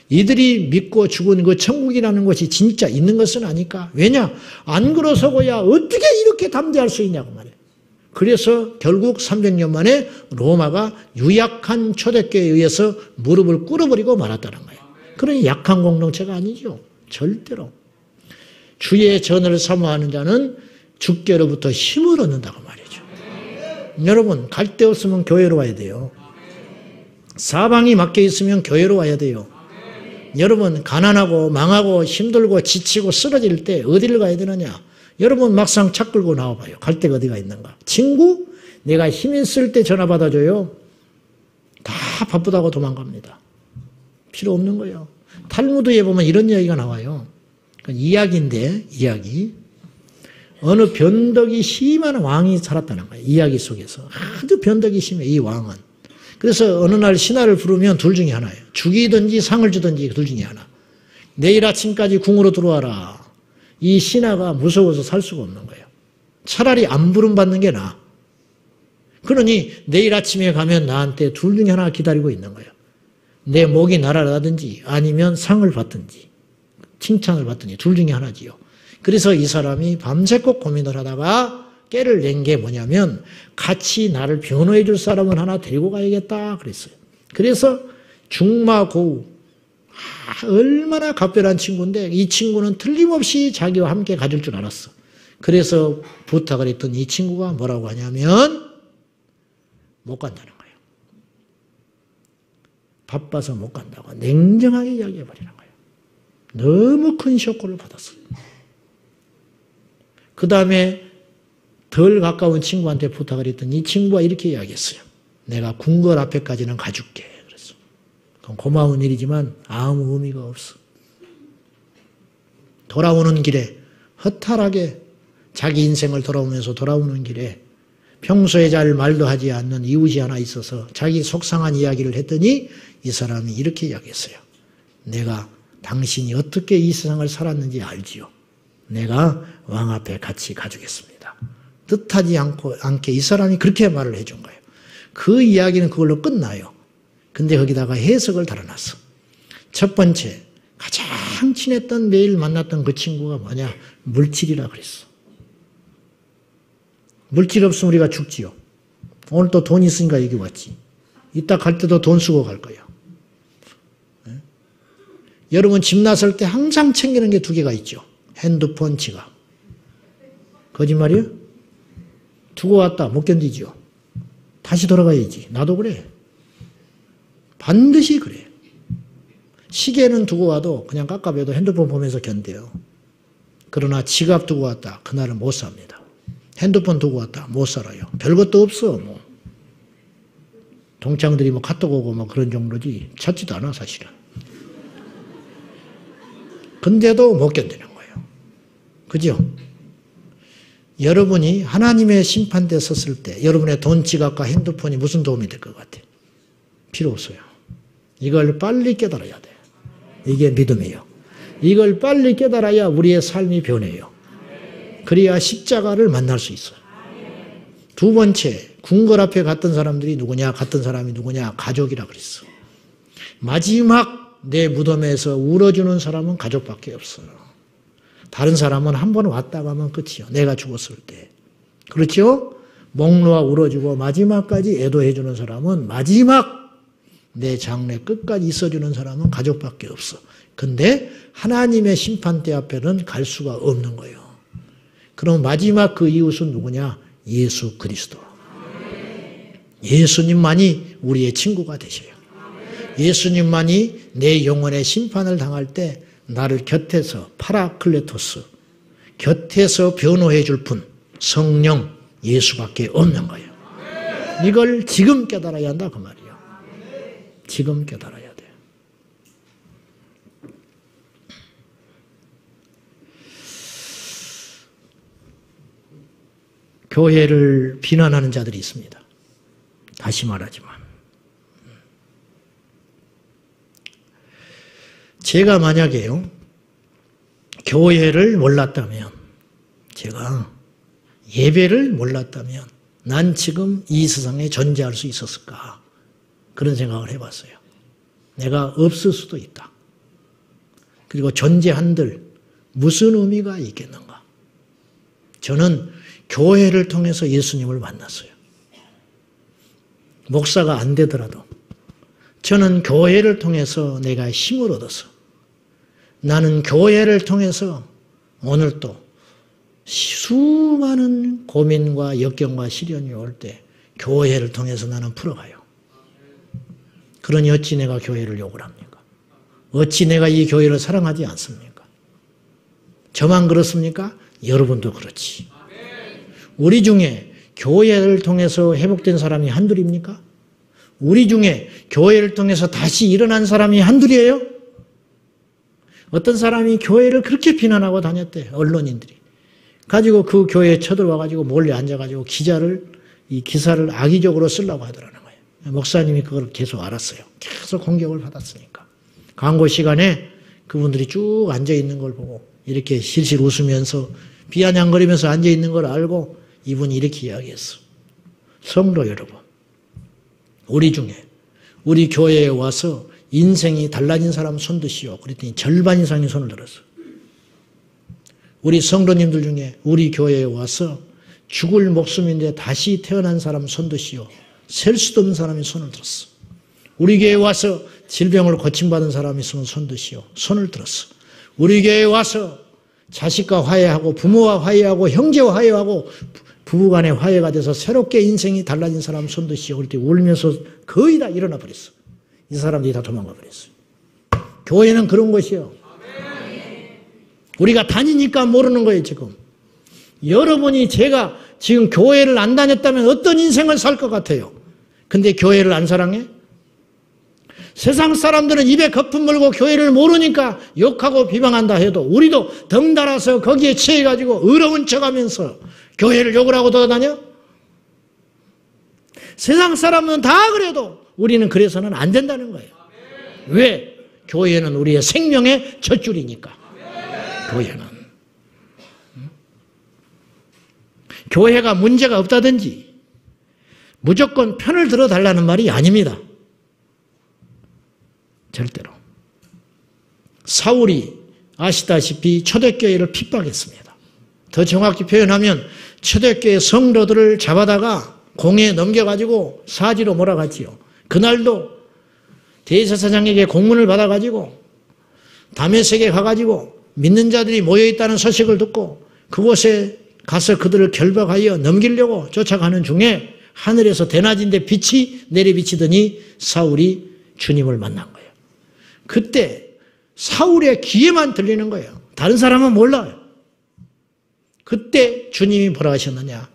이들이 믿고 죽은 그 천국이라는 것이 진짜 있는 것은 아닐까? 왜냐? 안 그러서고야 어떻게 이렇게 담대할 수 있냐고 말이에요. 그래서 결국 300년 만에 로마가 유약한 초대교회에 의해서 무릎을 꿇어버리고 말았다는 거예요. 그러니 약한 공동체가 아니죠. 절대로. 주의 전을 사모하는 자는 주께로부터 힘을 얻는다고 말이죠. 여러분, 갈 데 없으면 교회로 와야 돼요. 사방이 막혀 있으면 교회로 와야 돼요. 여러분, 가난하고 망하고 힘들고 지치고 쓰러질 때 어디를 가야 되느냐? 여러분, 막상 차 끌고 나와봐요. 갈 데가 어디가 있는가? 친구? 내가 힘 있을 때 전화 받아줘요. 다 바쁘다고 도망갑니다. 필요 없는 거예요. 탈무드에 보면 이런 이야기가 나와요. 이야기인데, 이야기. 어느 변덕이 심한 왕이 살았다는 거예요. 이야기 속에서. 아주 변덕이 심해, 이 왕은. 그래서 어느 날 신하를 부르면 둘 중에 하나예요. 죽이든지 상을 주든지 둘 중에 하나. 내일 아침까지 궁으로 들어와라. 이 신하가 무서워서 살 수가 없는 거예요. 차라리 안 부름받는 게 나아. 그러니 내일 아침에 가면 나한테 둘 중에 하나 기다리고 있는 거예요. 내 목이 날아가든지 아니면 상을 받든지 칭찬을 받든지 둘 중에 하나지요. 그래서 이 사람이 밤새껏 고민을 하다가 깨를 낸 게 뭐냐면 같이 나를 변호해 줄 사람을 하나 데리고 가야겠다 그랬어요. 그래서 중마고우, 얼마나 각별한 친구인데 이 친구는 틀림없이 자기와 함께 가줄 줄 알았어. 그래서 부탁을 했던 이 친구가 뭐라고 하냐면 못 간다는 거예요. 바빠서 못 간다고 냉정하게 이야기해버리는 거예요. 너무 큰 쇼크를 받았어요. 그 다음에 덜 가까운 친구한테 부탁을 했더니 이 친구가 이렇게 이야기했어요. 내가 궁궐 앞에까지는 가줄게. 그랬어. 그건 고마운 일이지만 아무 의미가 없어. 돌아오는 길에 허탈하게 자기 인생을 돌아오면서 돌아오는 길에 평소에 잘 말도 하지 않는 이웃이 하나 있어서 자기 속상한 이야기를 했더니 이 사람이 이렇게 이야기했어요. 내가 당신이 어떻게 이 세상을 살았는지 알지요. 내가 왕 앞에 같이 가주겠습니다. 뜻하지 않게 이 사람이 그렇게 말을 해준 거예요. 그 이야기는 그걸로 끝나요. 근데 거기다가 해석을 달아놨어. 첫 번째, 가장 친했던 매일 만났던 그 친구가 뭐냐? 물질이라 그랬어. 물질 없으면 우리가 죽지요. 오늘 또 돈 있으니까 여기 왔지. 이따 갈 때도 돈 쓰고 갈 거야. 네? 여러분 집 나설 때 항상 챙기는 게 두 개가 있죠. 핸드폰, 지갑. 거짓말이요? 두고 왔다 못 견디죠. 다시 돌아가야지. 나도 그래. 반드시 그래. 시계는 두고 와도 그냥 깝깝해도 핸드폰 보면서 견뎌요. 그러나 지갑 두고 왔다. 그날은 못 삽니다. 핸드폰 두고 왔다. 못 살아요. 별것도 없어. 뭐. 동창들이 뭐 카톡 오고 뭐 그런 정도지 찾지도 않아 사실은. 근데도 못 견디는 거예요. 그죠? 여러분이 하나님의 심판대에 섰을 때 여러분의 돈, 지갑과 핸드폰이 무슨 도움이 될 것 같아요? 필요 없어요. 이걸 빨리 깨달아야 돼요. 이게 믿음이에요. 이걸 빨리 깨달아야 우리의 삶이 변해요. 그래야 십자가를 만날 수 있어요. 두 번째, 궁궐 앞에 갔던 사람들이 누구냐? 갔던 사람이 누구냐? 가족이라 그랬어. 마지막 내 무덤에서 울어주는 사람은 가족밖에 없어요. 다른 사람은 한 번 왔다 가면 끝이요. 내가 죽었을 때. 그렇죠? 목 놓아 울어주고 마지막까지 애도해 주는 사람은 마지막 내 장래 끝까지 있어주는 사람은 가족밖에 없어. 근데 하나님의 심판대 앞에는 갈 수가 없는 거예요. 그럼 마지막 그 이웃은 누구냐? 예수 그리스도. 예수님만이 우리의 친구가 되셔요. 예수님만이 내 영혼의 심판을 당할 때 나를 곁에서 파라클레토스, 곁에서 변호해 줄 분, 성령 예수밖에 없는 거예요. 이걸 지금 깨달아야 한다 그 말이에요. 지금 깨달아야 돼요. 교회를 비난하는 자들이 있습니다. 다시 말하지만 제가 만약에요 교회를 몰랐다면, 제가 예배를 몰랐다면 난 지금 이 세상에 존재할 수 있었을까? 그런 생각을 해봤어요. 내가 없을 수도 있다. 그리고 존재한들 무슨 의미가 있겠는가? 저는 교회를 통해서 예수님을 만났어요. 목사가 안 되더라도 저는 교회를 통해서 내가 힘을 얻어서, 나는 교회를 통해서 오늘도 수많은 고민과 역경과 시련이 올 때 교회를 통해서 나는 풀어가요. 그러니 어찌 내가 교회를 욕을 합니까? 어찌 내가 이 교회를 사랑하지 않습니까? 저만 그렇습니까? 여러분도 그렇지. 우리 중에 교회를 통해서 회복된 사람이 한둘입니까? 우리 중에 교회를 통해서 다시 일어난 사람이 한둘이에요? 어떤 사람이 교회를 그렇게 비난하고 다녔대, 언론인들이. 가지고 그 교회에 쳐들어와가지고 몰래 앉아가지고 이 기사를 악의적으로 쓰려고 하더라는 거예요. 목사님이 그걸 계속 알았어요. 계속 공격을 받았으니까. 광고 시간에 그분들이 쭉 앉아있는 걸 보고 이렇게 실실 웃으면서 비아냥거리면서 앉아있는 걸 알고 이분이 이렇게 이야기했어. 성도 여러분, 우리 중에 우리 교회에 와서 인생이 달라진 사람 손 드시오. 그랬더니 절반 이상이 손을 들었어. 우리 성도님들 중에 우리 교회에 와서 죽을 목숨인데 다시 태어난 사람 손 드시오. 셀 수도 없는 사람이 손을 들었어. 우리 교회에 와서 질병을 고침받은 사람이 있으면 손 드시오. 손을 들었어. 우리 교회에 와서 자식과 화해하고 부모와 화해하고 형제와 화해하고 부부간의 화해가 돼서 새롭게 인생이 달라진 사람 손 드시오. 그랬더니 울면서 거의 다 일어나 버렸어. 이 사람들이 다 도망가 버렸어요. 교회는 그런 것이에요. 우리가 다니니까 모르는 거예요, 지금. 여러분이 제가 지금 교회를 안 다녔다면 어떤 인생을 살 것 같아요? 근데 교회를 안 사랑해? 세상 사람들은 입에 거품 물고 교회를 모르니까 욕하고 비방한다 해도 우리도 덩달아서 거기에 취해가지고 의로운 척하면서 교회를 욕을 하고 돌아다녀? 세상 사람은 다 그래도 우리는 그래서는 안 된다는 거예요. 왜? 교회는 우리의 생명의 젖줄이니까. 교회는. 교회가 문제가 없다든지 무조건 편을 들어달라는 말이 아닙니다. 절대로. 사울이 아시다시피 초대교회를 핍박했습니다. 더 정확히 표현하면 초대교회 성도들을 잡아다가 공에 넘겨가지고 사지로 몰아갔지요. 그날도 대제사장에게 공문을 받아가지고 다메섹에 가가지고 믿는 자들이 모여있다는 소식을 듣고 그곳에 가서 그들을 결박하여 넘기려고 쫓아가는 중에 하늘에서 대낮인데 빛이 내려비치더니 사울이 주님을 만난 거예요. 그때 사울의 귀에만 들리는 거예요. 다른 사람은 몰라요. 그때 주님이 뭐라 하셨느냐?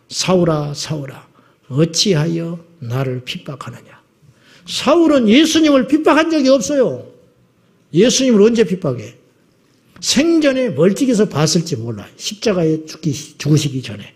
사울아 사울아 어찌하여 나를 핍박하느냐? 사울은 예수님을 핍박한 적이 없어요. 예수님을 언제 핍박해? 생전에 멀찍이서 봤을지 몰라요. 십자가에 죽으시기 전에.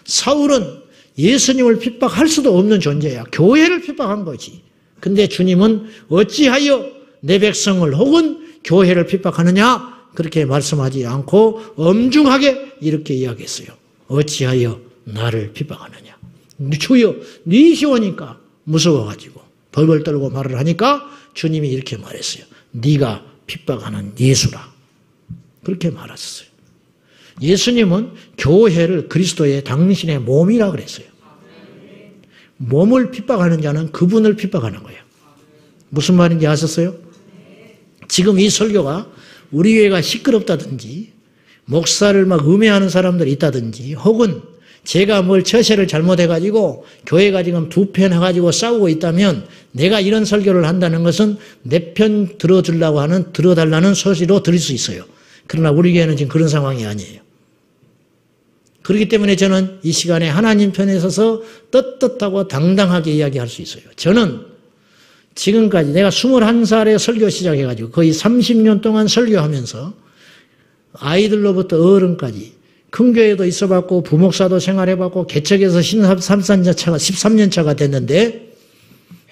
사울은 예수님을 핍박할 수도 없는 존재야. 교회를 핍박한 거지. 근데 주님은 어찌하여 내 백성을 혹은 교회를 핍박하느냐? 그렇게 말씀하지 않고 엄중하게 이렇게 이야기했어요. 어찌하여 나를 핍박하느냐? 주여, 니시 오니까 무서워가지고 벌벌 떨고 말을 하니까 주님이 이렇게 말했어요. 네가 핍박하는 예수라. 그렇게 말하셨어요. 예수님은 교회를 그리스도의 당신의 몸이라 그랬어요. 몸을 핍박하는 자는 그분을 핍박하는 거예요. 무슨 말인지 아셨어요? 지금 이 설교가 우리 교회가 시끄럽다든지 목사를 막 음해하는 사람들이 있다든지 혹은 제가 뭘 처세를 잘못해가지고 교회가 지금 두 편 해가지고 싸우고 있다면 내가 이런 설교를 한다는 것은 내 편 들어달라는 소리로 들을 수 있어요. 그러나 우리 교회는 지금 그런 상황이 아니에요. 그렇기 때문에 저는 이 시간에 하나님 편에 서서 떳떳하고 당당하게 이야기할 수 있어요. 저는 지금까지 내가 21살에 설교 시작해가지고 거의 30년 동안 설교하면서 아이들로부터 어른까지 큰 교회도 있어봤고 부목사도 생활해봤고 개척에서 13년 차가 됐는데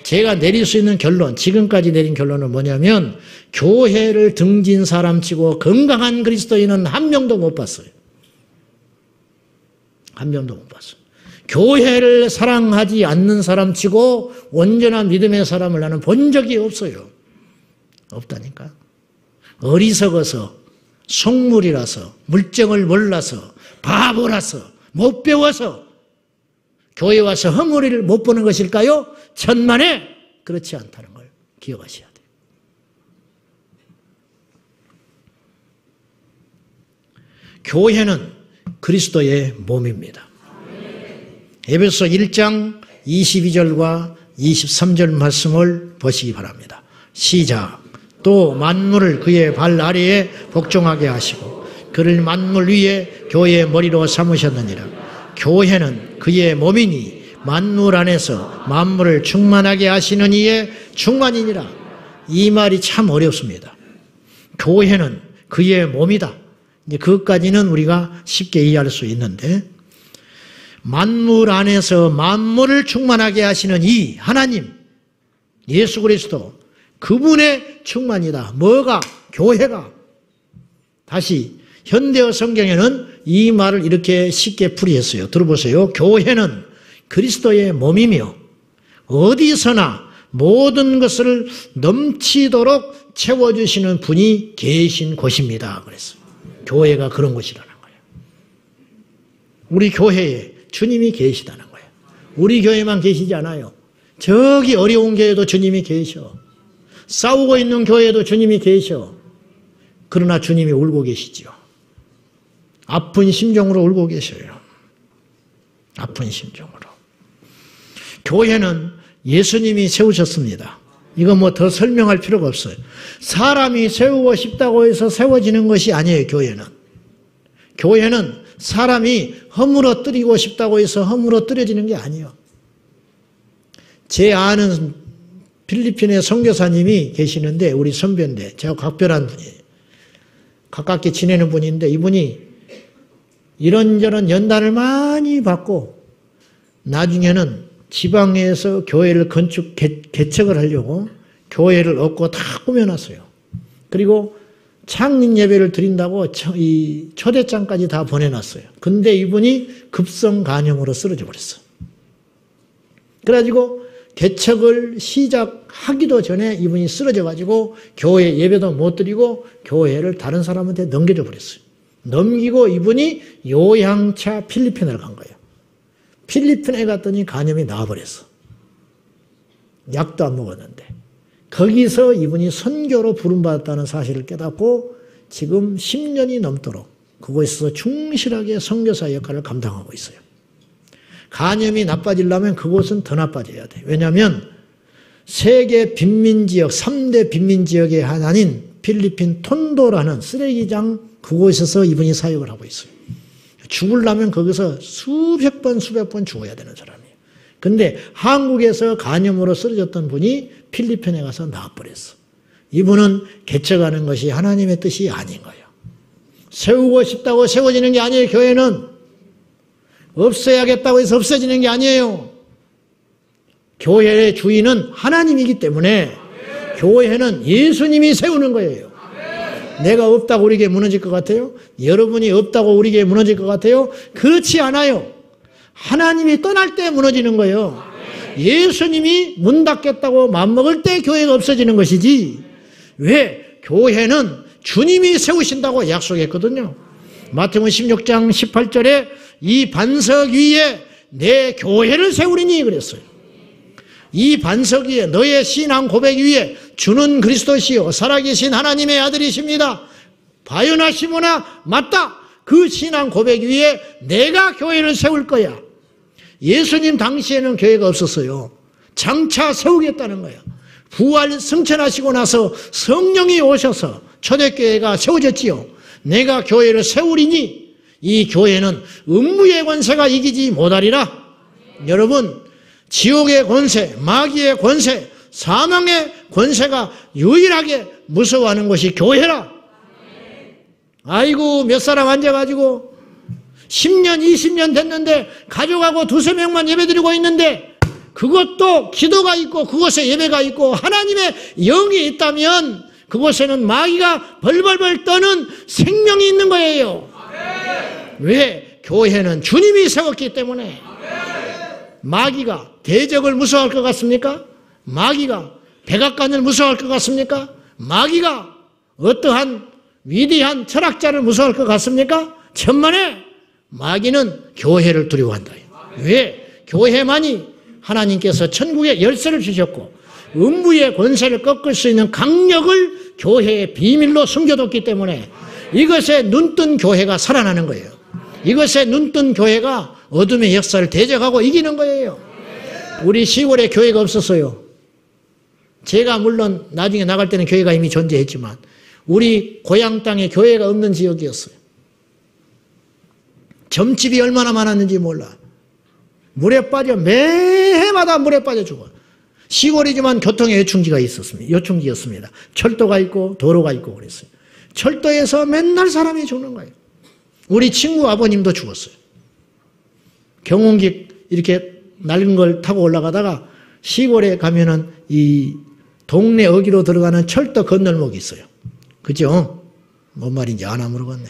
제가 내릴 수 있는 결론, 지금까지 내린 결론은 뭐냐면 교회를 등진 사람치고 건강한 그리스도인은 한 명도 못 봤어요. 한 명도 못 봤어요. 교회를 사랑하지 않는 사람치고 온전한 믿음의 사람을 나는 본 적이 없어요. 없다니까. 어리석어서 속물이라서 물정을 몰라서 바보라서 못 배워서 교회 와서 허물이를 못 보는 것일까요? 천만에 그렇지 않다는 걸 기억하셔야 돼요. 교회는 그리스도의 몸입니다. 에베소 1장 22절과 23절 말씀을 보시기 바랍니다. 시작. 또 만물을 그의 발 아래에 복종하게 하시고 그를 만물 위에 교회의 머리로 삼으셨느니라. 교회는 그의 몸이니 만물 안에서 만물을 충만하게 하시는 이의 충만이니라. 이 말이 참 어렵습니다. 교회는 그의 몸이다. 이제 그것까지는 우리가 쉽게 이해할 수 있는데 만물 안에서 만물을 충만하게 하시는 이 하나님 예수 그리스도 그분의 충만이다. 뭐가? 교회가. 다시 현대어 성경에는 이 말을 이렇게 쉽게 풀이했어요. 들어보세요. 교회는 그리스도의 몸이며 어디서나 모든 것을 넘치도록 채워주시는 분이 계신 곳입니다. 그랬어요. 교회가 그런 곳이라는 거예요. 우리 교회에 주님이 계시다는 거예요. 우리 교회만 계시지 않아요. 저기 어려운 교회도 주님이 계셔. 싸우고 있는 교회도 주님이 계셔. 그러나 주님이 울고 계시죠. 아픈 심정으로 울고 계셔요. 아픈 심정으로. 교회는 예수님이 세우셨습니다. 이거 뭐 더 설명할 필요가 없어요. 사람이 세우고 싶다고 해서 세워지는 것이 아니에요, 교회는. 교회는 사람이 허물어뜨리고 싶다고 해서 허물어뜨려지는 게 아니에요. 제 아는 필리핀의 선교사님이 계시는데 우리 선배인데 제가 각별한 분이에요. 가깝게 지내는 분인데 이분이 이런저런 연단을 많이 받고 나중에는 지방에서 교회를 개척을 하려고 교회를 얻고 다 꾸며놨어요. 그리고 창립 예배를 드린다고 이 초대장까지 다 보내놨어요. 근데 이분이 급성 간염으로 쓰러져 버렸어. 그래가지고 개척을 시작하기도 전에 이분이 쓰러져가지고 교회 예배도 못 드리고 교회를 다른 사람한테 넘겨줘 버렸어요. 넘기고 이분이 요양차 필리핀을 간 거예요. 필리핀에 갔더니 간염이 나와버렸어. 약도 안 먹었는데. 거기서 이분이 선교로 부름받았다는 사실을 깨닫고 지금 10년이 넘도록 그곳에서 충실하게 선교사 역할을 감당하고 있어요. 간염이 나빠지려면 그곳은 더 나빠져야 돼요. 왜냐하면 세계 빈민지역, 3대 빈민지역의 하나인 필리핀 톤도라는 쓰레기장 그곳에서 이분이 사역을 하고 있어요. 죽으려면 거기서 수백 번 죽어야 되는 사람이에요. 근데 한국에서 간염으로 쓰러졌던 분이 필리핀에 가서 나와버렸어. 이분은 개척하는 것이 하나님의 뜻이 아닌 거예요. 세우고 싶다고 세워지는 게 아니에요. 교회는 없애야겠다고 해서 없어지는 게 아니에요. 교회의 주인은 하나님이기 때문에 교회는 예수님이 세우는 거예요. 내가 없다고 우리 교회 무너질 것 같아요? 여러분이 없다고 우리 교회 무너질 것 같아요? 그렇지 않아요. 하나님이 떠날 때 무너지는 거예요. 예수님이 문 닫겠다고 맘먹을 때 교회가 없어지는 것이지. 왜? 교회는 주님이 세우신다고 약속했거든요. 마태복음 16장 18절에 이 반석 위에 내 교회를 세우리니 그랬어요. 이 반석 위에 너의 신앙 고백 위에 주는 그리스도시요 살아계신 하나님의 아들이십니다. 바요나 시모나 맞다. 그 신앙 고백 위에 내가 교회를 세울 거야. 예수님 당시에는 교회가 없었어요. 장차 세우겠다는 거예요. 부활 승천하시고 나서 성령이 오셔서 초대교회가 세워졌지요. 내가 교회를 세우리니 이 교회는 음부의 권세가 이기지 못하리라. 여러분, 지옥의 권세, 마귀의 권세, 사망의 권세가 유일하게 무서워하는 것이 교회라. 아이고, 몇 사람 앉아가지고 10년, 20년 됐는데 가족하고 두세 명만 예배드리고 있는데 그것도 기도가 있고 그곳에 예배가 있고 하나님의 영이 있다면 그곳에는 마귀가 벌벌벌 떠는 생명이 있는 거예요. 왜? 교회는 주님이 세웠기 때문에. 마귀가 대적을 무서워할 것 같습니까? 마귀가 백악관을 무서워할 것 같습니까? 마귀가 어떠한 위대한 철학자를 무서워할 것 같습니까? 천만에 마귀는 교회를 두려워한다. 왜? 교회만이 하나님께서 천국의 열쇠를 주셨고 음부의 권세를 꺾을 수 있는 강력을 교회의 비밀로 숨겨뒀기 때문에 이것에 눈뜬 교회가 살아나는 거예요. 이것에 눈뜬 교회가 어둠의 역사를 대적하고 이기는 거예요. 우리 시골에 교회가 없었어요. 제가 물론 나중에 나갈 때는 교회가 이미 존재했지만 우리 고향 땅에 교회가 없는 지역이었어요. 점집이 얼마나 많았는지 몰라. 물에 빠져 매해마다 물에 빠져 죽어요. 시골이지만 교통의 요충지가 있었습니다. 요충지였습니다. 철도가 있고 도로가 있고 그랬어요. 철도에서 맨날 사람이 죽는 거예요. 우리 친구 아버님도 죽었어요. 경운기 이렇게 낡은 걸 타고 올라가다가 시골에 가면은 이 동네 어귀로 들어가는 철도 건널목이 있어요. 그죠? 뭔 말인지 아나 모르겠네.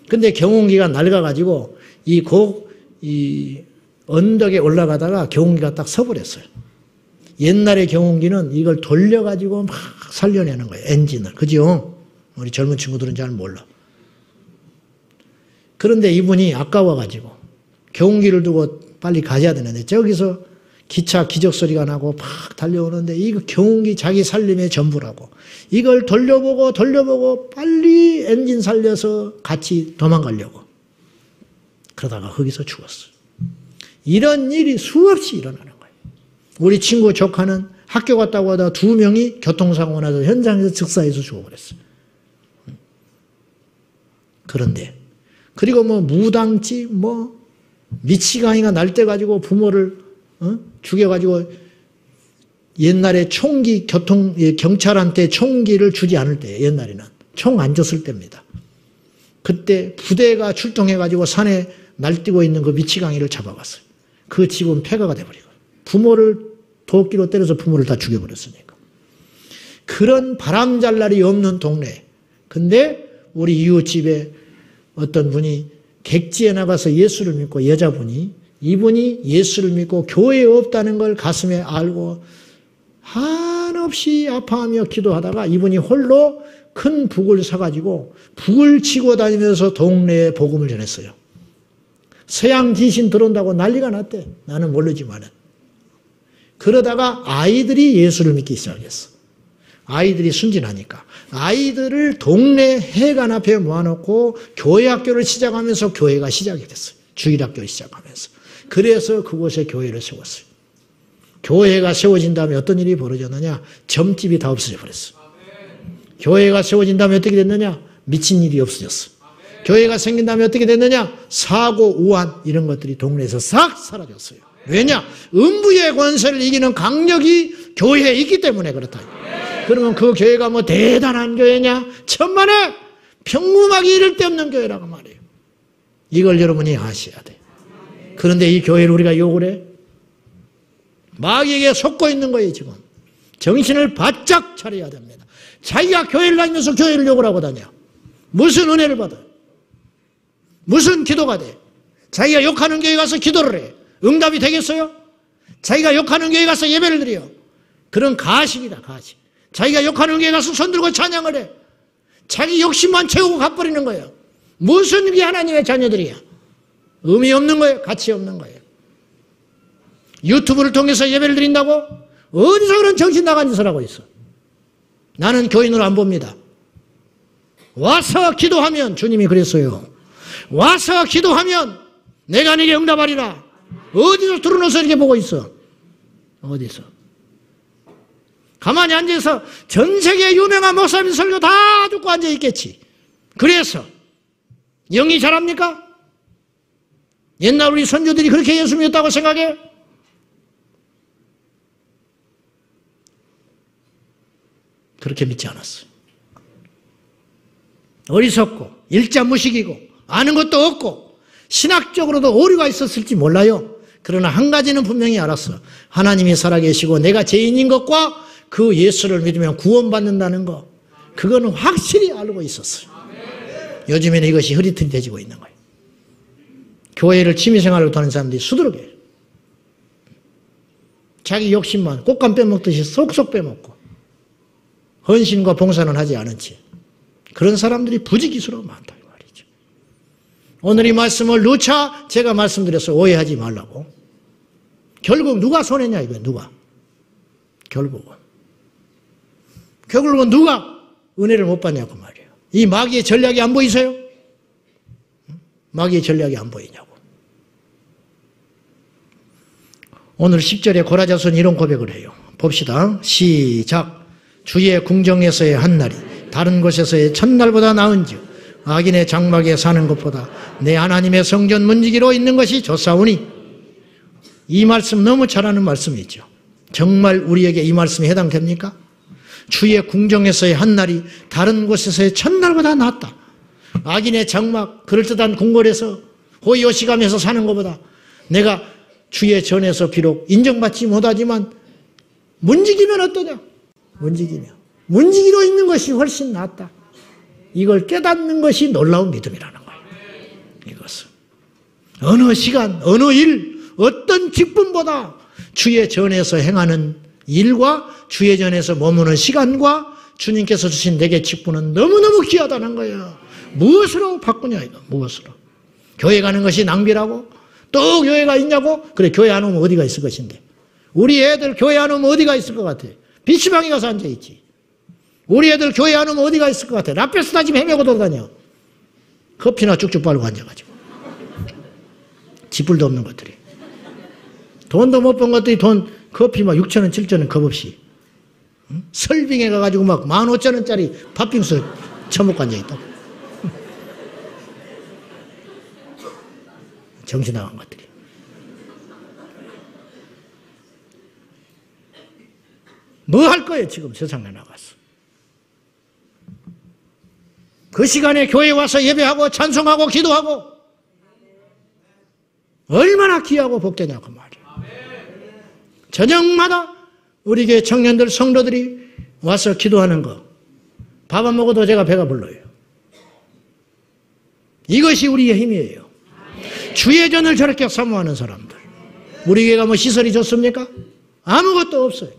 근데 경운기가 낡아가지고 이 언덕에 올라가다가 경운기가 딱 서버렸어요. 옛날의 경운기는 이걸 돌려가지고 막 살려내는 거예요. 엔진을. 그죠? 우리 젊은 친구들은 잘 몰라. 그런데 이분이 아까워가지고 경운기를 두고 빨리 가셔야 되는데 저기서 기차 기적 소리가 나고 팍 달려오는데 이거 경운기 자기 살림의 전부라고. 이걸 돌려보고 빨리 엔진 살려서 같이 도망가려고. 그러다가 거기서 죽었어요. 이런 일이 수없이 일어나는 거예요. 우리 친구 조카는 학교 갔다고 하다가 2명이 교통사고 나서 현장에서 즉사해서 죽어버렸어요. 그런데 그리고 뭐 무당집 뭐 미치광이가 날 때 가지고 부모를 죽여가지고 옛날에 총기 경찰한테 총기를 주지 않을 때 옛날에는 총 안 줬을 때입니다. 그때 부대가 출동해가지고 산에 날뛰고 있는 그 미치광이를 잡아갔어요. 그 집은 폐가가 돼버리고 부모를 도끼로 때려서 부모를 다 죽여버렸으니까. 그런 바람잘 날이 없는 동네. 근데 우리 이웃집에 어떤 분이 객지에 나가서 예수를 믿고 여자분이 이분이 예수를 믿고 교회에 없다는 걸 가슴에 알고 한없이 아파하며 기도하다가 이분이 홀로 큰 북을 사가지고 북을 치고 다니면서 동네에 복음을 전했어요. 서양 귀신 들어온다고 난리가 났대. 나는 모르지만은. 그러다가 아이들이 예수를 믿기 시작했어. 아이들이 순진하니까. 아이들을 동네 해관 앞에 모아놓고 교회 학교를 시작하면서 교회가 시작이 됐어요. 주일학교를 시작하면서. 그래서 그곳에 교회를 세웠어요. 교회가 세워진 다음에 어떤 일이 벌어졌느냐? 점집이 다 없어져 버렸어. 교회가 세워진 다음에 어떻게 됐느냐? 미친 일이 없어졌어. 교회가 생긴 다음에 어떻게 됐느냐? 사고, 우한 이런 것들이 동네에서 싹 사라졌어요. 왜냐? 음부의 권세를 이기는 강력이 교회에 있기 때문에 그렇다. 그러면 그 교회가 뭐 대단한 교회냐? 천만에 평범하기 이를 데 없는 교회라고 말해요. 이걸 여러분이 아셔야 돼요. 그런데 이 교회를 우리가 욕을 해? 마귀에게 속고 있는 거예요, 지금. 정신을 바짝 차려야 됩니다. 자기가 교회를 다니면서 교회를 욕을 하고 다녀. 무슨 은혜를 받아? 무슨 기도가 돼? 자기가 욕하는 교회 가서 기도를 해. 응답이 되겠어요? 자기가 욕하는 교회 가서 예배를 드려. 그런 가식이다, 가식. 자기가 욕하는 교회 가서 손들고 찬양을 해. 자기 욕심만 채우고 가버리는 거예요. 무슨 게 하나님의 자녀들이야? 의미 없는 거예요. 가치 없는 거예요. 유튜브를 통해서 예배를 드린다고? 어디서 그런 정신 나간 짓을 하고 있어? 나는 교인으로 안 봅니다. 와서 기도하면, 주님이 그랬어요. 와서 기도하면 내가 네게 응답하리라. 어디서 들어놓아서 이렇게 보고 있어? 어디서? 가만히 앉아서 전 세계 유명한 목사님 설교 다 듣고 앉아있겠지. 그래서 영이 잘합니까? 옛날 우리 선조들이 그렇게 예수 믿었다고 생각해? 그렇게 믿지 않았어. 어리석고 일자무식이고 아는 것도 없고 신학적으로도 오류가 있었을지 몰라요. 그러나 한 가지는 분명히 알았어. 하나님이 살아계시고 내가 죄인인 것과 그 예수를 믿으면 구원받는다는 거, 그거는 확실히 알고 있었어요. 요즘에는 이것이 흐릿흐릿해지고 있는 거예요. 교회를 취미생활로 다니는 사람들이 수두룩해. 자기 욕심만 꽃감 빼먹듯이 쏙쏙 빼먹고 헌신과 봉사는 하지 않은 채 그런 사람들이 부지기수로 많다 이 말이죠. 오늘 이 말씀을 누차 제가 말씀드려서 오해하지 말라고. 결국 누가 손해냐 이거예요. 누가. 결국은 누가 은혜를 못 받냐고 말이에요. 이 마귀의 전략이 안 보이세요? 마귀의 전략이 안 보이냐고. 오늘 10절에 고라자손이 이런 고백을 해요. 봅시다. 시작. 주의 궁정에서의 한날이 다른 곳에서의 첫날보다 나은즉 악인의 장막에 사는 것보다 내 하나님의 성전 문지기로 있는 것이 좋사오니. 이 말씀 너무 잘하는 말씀이죠. 정말 우리에게 이 말씀이 해당됩니까? 주의 궁정에서의 한날이 다른 곳에서의 첫날보다 낫다. 악인의 장막, 그럴듯한 궁궐에서 호의호식하면서 사는 것보다 내가 주의 전에서 비록 인정받지 못하지만 문지기면 어떠냐? 문지기로 있는 것이 훨씬 낫다. 이걸 깨닫는 것이 놀라운 믿음이라는 거예요. 이것은 어느 시간, 어느 일, 어떤 직분보다 주의 전에서 행하는 일과 주의 전에서 머무는 시간과 주님께서 주신 내게 직분은 너무너무 귀하다는 거예요. 무엇으로 바꾸냐 이거. 무엇으로. 교회 가는 것이 낭비라고? 또 교회가 있냐고? 그래 교회 안 오면 어디가 있을 것인데. 우리 애들 교회 안 오면 어디가 있을 것 같아? PC방에 가서 앉아있지. 우리 애들 교회 안 오면 어디가 있을 것 같아? 라페스타 집 헤매고 돌아다녀. 커피나 쭉쭉 빨고 앉아가지고. 지불도 없는 것들이. 돈도 못 번 것들이 커피 막 6,000원, 7,000원 겁없이. 응? 설빙에 가가지고 막 15,000원짜리 팥빙수 처먹고 앉아있다고. 정신 나간 것들이. 뭐 할 거예요, 지금 세상에 나가서. 그 시간에 교회에 와서 예배하고 찬송하고 기도하고 얼마나 귀하고 복되냐고 말이에요. 저녁마다 우리 교회 청년들, 성도들이 와서 기도하는 거. 밥 안 먹어도 제가 배가 불러요. 이것이 우리의 힘이에요. 주의 전을 저렇게 사모하는 사람들. 우리 교회가 뭐 시설이 좋습니까? 아무것도 없어요.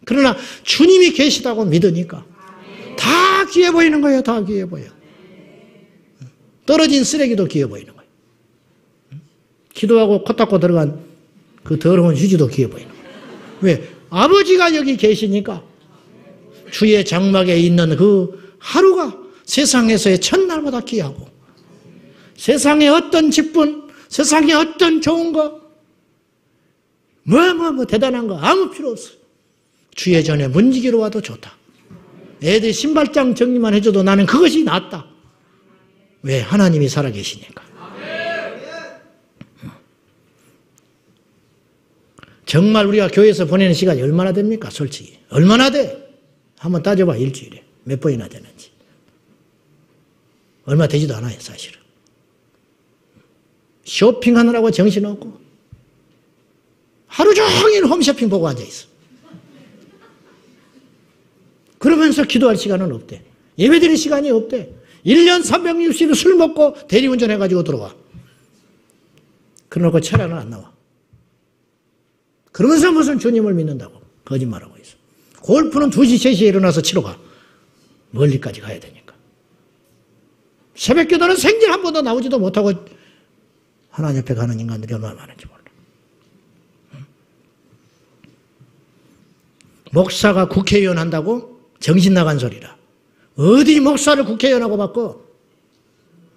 그러나 주님이 계시다고 믿으니까 다 귀해 보이는 거예요. 다 귀해 보여. 떨어진 쓰레기도 귀해 보이는 거예요. 기도하고 코 닦고 들어간 그 더러운 휴지도 귀해 보이는 거예요. 왜? 아버지가 여기 계시니까 주의 장막에 있는 그 하루가 세상에서의 첫날보다 귀하고 세상에 어떤 직분, 세상에 어떤 좋은 거, 뭐 대단한 거 아무 필요 없어. 주의 전에 문지기로 와도 좋다. 애들 신발장 정리만 해줘도 나는 그것이 낫다. 왜? 하나님이 살아계시니까. 정말 우리가 교회에서 보내는 시간이 얼마나 됩니까? 솔직히. 얼마나 돼? 한번 따져봐. 일주일에. 몇 번이나 되는지. 얼마 되지도 않아요. 사실은. 쇼핑하느라고 정신없고 하루 종일 홈쇼핑 보고 앉아있어. 그러면서 기도할 시간은 없대. 예배드릴 시간이 없대. 1년 360일 술 먹고 대리운전 해가지고 들어와. 그러놓고 철야는 안 나와. 그러면서 무슨 주님을 믿는다고 거짓말하고 있어. 골프는 2시, 3시에 일어나서 치러 가. 멀리까지 가야 되니까. 새벽 기도는 생전 한 번도 나오지도 못하고 하나님 옆에 가는 인간들이 얼마나 많은지 몰라. 목사가 국회의원 한다고? 정신 나간 소리라. 어디 목사를 국회의원하고 바꿔?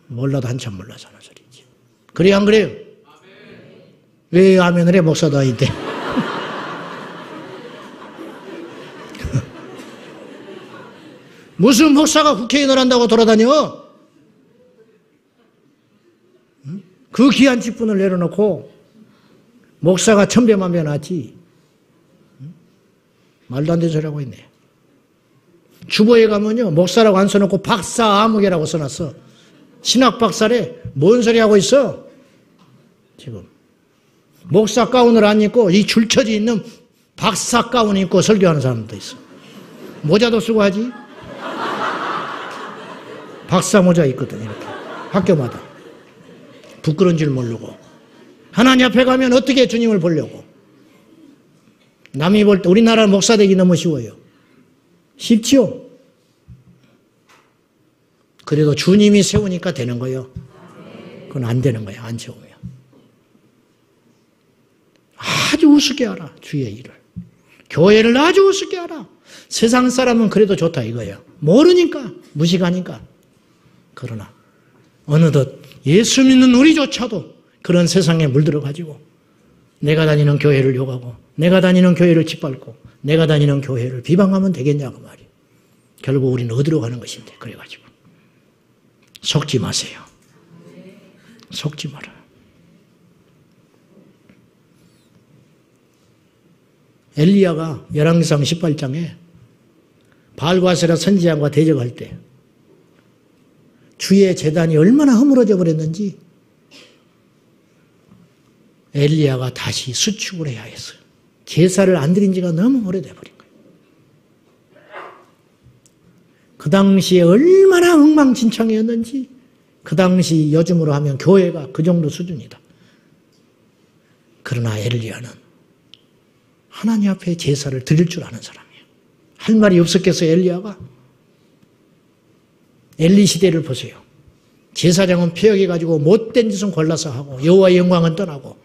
몰라도 한참 몰라서 하는 소리지. 그래요, 안 그래요? 왜 아멘을 해? 목사도 아닌데. 무슨 목사가 국회의원을 한다고 돌아다녀? 그 귀한 직분을 내려놓고 목사가 천배만배 낫지. 말도 안 되는 소리 하고 있네. 주보에 가면요, 목사라고 안 써놓고 박사 아무개라고 써놨어. 신학 박사래. 뭔 소리 하고 있어? 지금. 목사 가운을 안 입고 이 줄쳐져 있는 박사 가운 입고 설교하는 사람도 있어. 모자도 쓰고 하지. 박사 모자 있거든, 이렇게. 학교마다. 부끄러운 줄 모르고. 하나님 앞에 가면 어떻게 주님을 보려고. 남이 볼 때 우리나라 목사 되기 너무 쉬워요. 쉽지요? 그래도 주님이 세우니까 되는 거예요. 그건 안 되는 거예요. 안 세우면. 아주 우습게 알아. 주의 일을. 교회를 아주 우습게 알아. 세상 사람은 그래도 좋다 이거예요. 모르니까. 무식하니까. 그러나 어느덧 예수 믿는 우리조차도 그런 세상에 물들어가지고 내가 다니는 교회를 욕하고 내가 다니는 교회를 짓밟고 내가 다니는 교회를 비방하면 되겠냐고 말이에요. 결국 우리는 어디로 가는 것인데 그래가지고 속지 마세요. 속지 마라. 엘리야가 열왕기상 18장에 바알과세라 선지자과 대적할 때 주의 제단이 얼마나 허물어져 버렸는지 엘리야가 다시 수축을 해야 했어요. 제사를 안 드린 지가 너무 오래돼 버린 거예요. 그 당시에 얼마나 엉망진창이었는지 그 당시 요즘으로 하면 교회가 그 정도 수준이다. 그러나 엘리야는 하나님 앞에 제사를 드릴 줄 아는 사람이에요. 할 말이 없었겠어요, 엘리야가? 엘리 시대를 보세요. 제사장은 폐역해가지고 못된 짓은 골라서 하고 여호와의 영광은 떠나고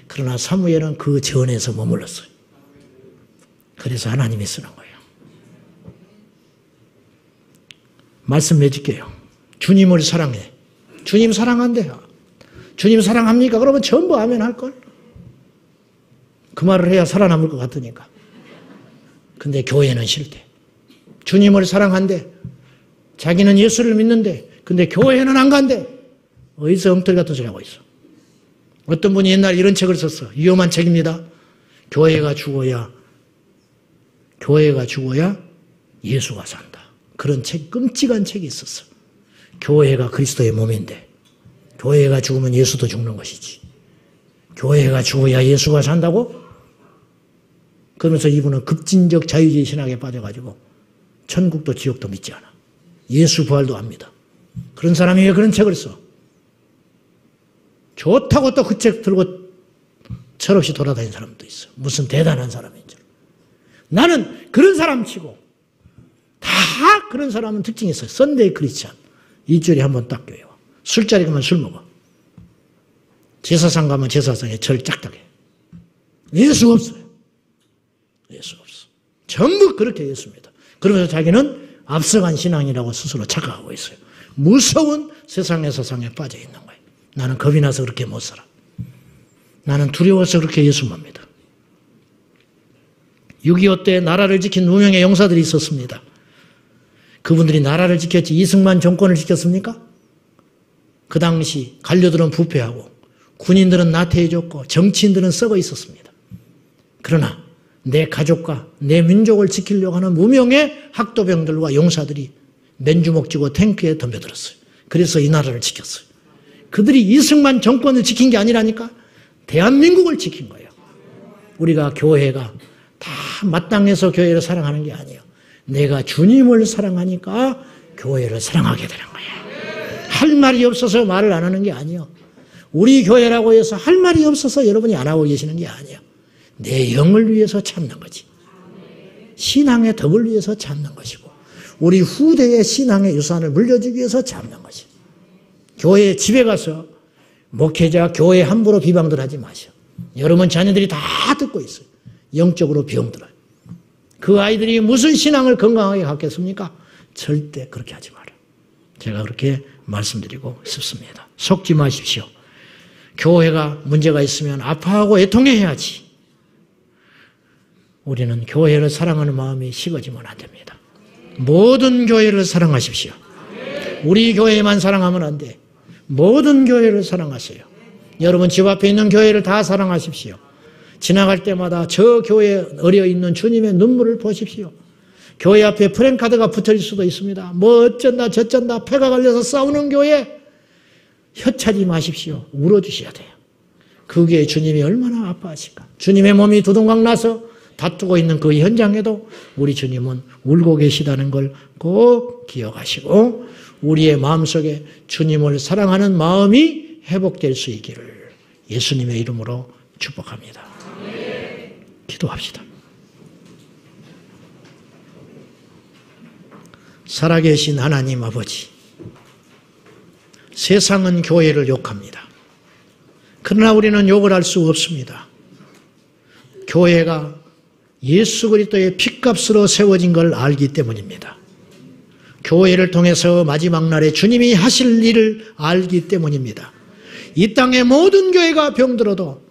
그러나 사무엘은 그 전에서 머물렀어요. 그래서 하나님이 쓰는 거예요. 말씀 맺을게요. 주님을 사랑해. 주님 사랑한대요. 주님 사랑합니까? 그러면 전부 아멘 할걸? 그 말을 해야 살아남을 것 같으니까. 근데 교회는 싫대. 주님을 사랑한대. 자기는 예수를 믿는데 근데 교회는 안 간대. 어디서 엉터리 같은 소리 하고 있어. 어떤 분이 옛날에 이런 책을 썼어. 위험한 책입니다. 교회가 죽어야 예수가 산다. 그런 책, 끔찍한 책이 있었어. 교회가 그리스도의 몸인데 교회가 죽으면 예수도 죽는 것이지. 교회가 죽어야 예수가 산다고? 그러면서 이분은 급진적 자유주의 신학에 빠져가지고 천국도 지옥도 믿지 않아. 예수 부활도 압니다. 그런 사람이 왜 그런 책을 써? 좋다고 또 그 책 들고 철없이 돌아다니는 사람도 있어. 무슨 대단한 사람인 줄. 나는 그런 사람 치고 다 그런 사람은 특징이 있어요. 썬데이 크리스찬. 일주일에 한 번 딱 교회 와. 술자리 가면 술 먹어. 제사상 가면 제사상에 절 짝딱해. 예수 없어요. 예수 없어. 전부 그렇게 예수입니다. 그러면서 자기는 앞서간 신앙이라고 스스로 착각하고 있어요. 무서운 세상의 세상에 빠져 있는 거예요. 나는 겁이 나서 그렇게 못 살아. 나는 두려워서 그렇게 예수만 믿어. 6.25 때 나라를 지킨 무명의 용사들이 있었습니다. 그분들이 나라를 지켰지 이승만 정권을 지켰습니까? 그 당시 관료들은 부패하고 군인들은 나태해졌고 정치인들은 썩어 있었습니다. 그러나 내 가족과 내 민족을 지키려고 하는 무명의 학도병들과 용사들이 맨주먹 쥐고 탱크에 덤벼들었어요. 그래서 이 나라를 지켰어요. 그들이 이승만 정권을 지킨 게 아니라니까 대한민국을 지킨 거예요. 우리가 교회가 다 마땅해서 교회를 사랑하는 게 아니에요. 내가 주님을 사랑하니까 교회를 사랑하게 되는 거예요. 할 말이 없어서 말을 안 하는 게 아니에요. 우리 교회라고 해서 할 말이 없어서 여러분이 안 하고 계시는 게 아니에요. 내 영을 위해서 참는 거지. 신앙의 덕을 위해서 참는 것이고 우리 후대의 신앙의 유산을 물려주기 위해서 참는 것이. 교회 집에 가서 목회자 교회 함부로 비방들 하지 마셔. 여러분 자녀들이 다 듣고 있어요. 영적으로 병들어요. 그 아이들이 무슨 신앙을 건강하게 갖겠습니까? 절대 그렇게 하지 마라. 제가 그렇게 말씀드리고 싶습니다. 속지 마십시오. 교회가 문제가 있으면 아파하고 애통해야지. 우리는 교회를 사랑하는 마음이 식어지면 안 됩니다. 모든 교회를 사랑하십시오. 우리 교회만 사랑하면 안 돼. 모든 교회를 사랑하세요. 여러분 집 앞에 있는 교회를 다 사랑하십시오. 지나갈 때마다 저 교회에 어려있는 주님의 눈물을 보십시오. 교회 앞에 프랭카드가 붙어있을 수도 있습니다. 뭐 어쩐다 저쩐다 패가 갈려서 싸우는 교회 혀차지 마십시오. 울어주셔야 돼요. 그게 주님이 얼마나 아파하실까. 주님의 몸이 두둥강 나서 다투고 있는 그 현장에도 우리 주님은 울고 계시다는 걸 꼭 기억하시고 우리의 마음속에 주님을 사랑하는 마음이 회복될 수 있기를 예수님의 이름으로 축복합니다. 기도합시다. 살아계신 하나님 아버지, 세상은 교회를 욕합니다. 그러나 우리는 욕을 할 수 없습니다. 교회가 예수 그리스도의 핏값으로 세워진 걸 알기 때문입니다. 교회를 통해서 마지막 날에 주님이 하실 일을 알기 때문입니다. 이 땅의 모든 교회가 병들어도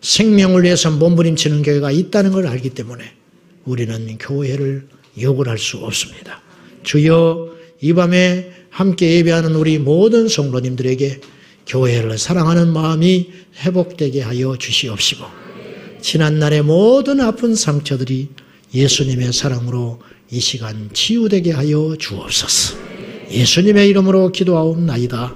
생명을 위해서 몸부림치는 교회가 있다는 걸 알기 때문에 우리는 교회를 욕을 할 수 없습니다. 주여, 이 밤에 함께 예배하는 우리 모든 성도님들에게 교회를 사랑하는 마음이 회복되게 하여 주시옵시고 지난날의 모든 아픈 상처들이 예수님의 사랑으로 이 시간 치유되게 하여 주옵소서. 예수님의 이름으로 기도하옵나이다.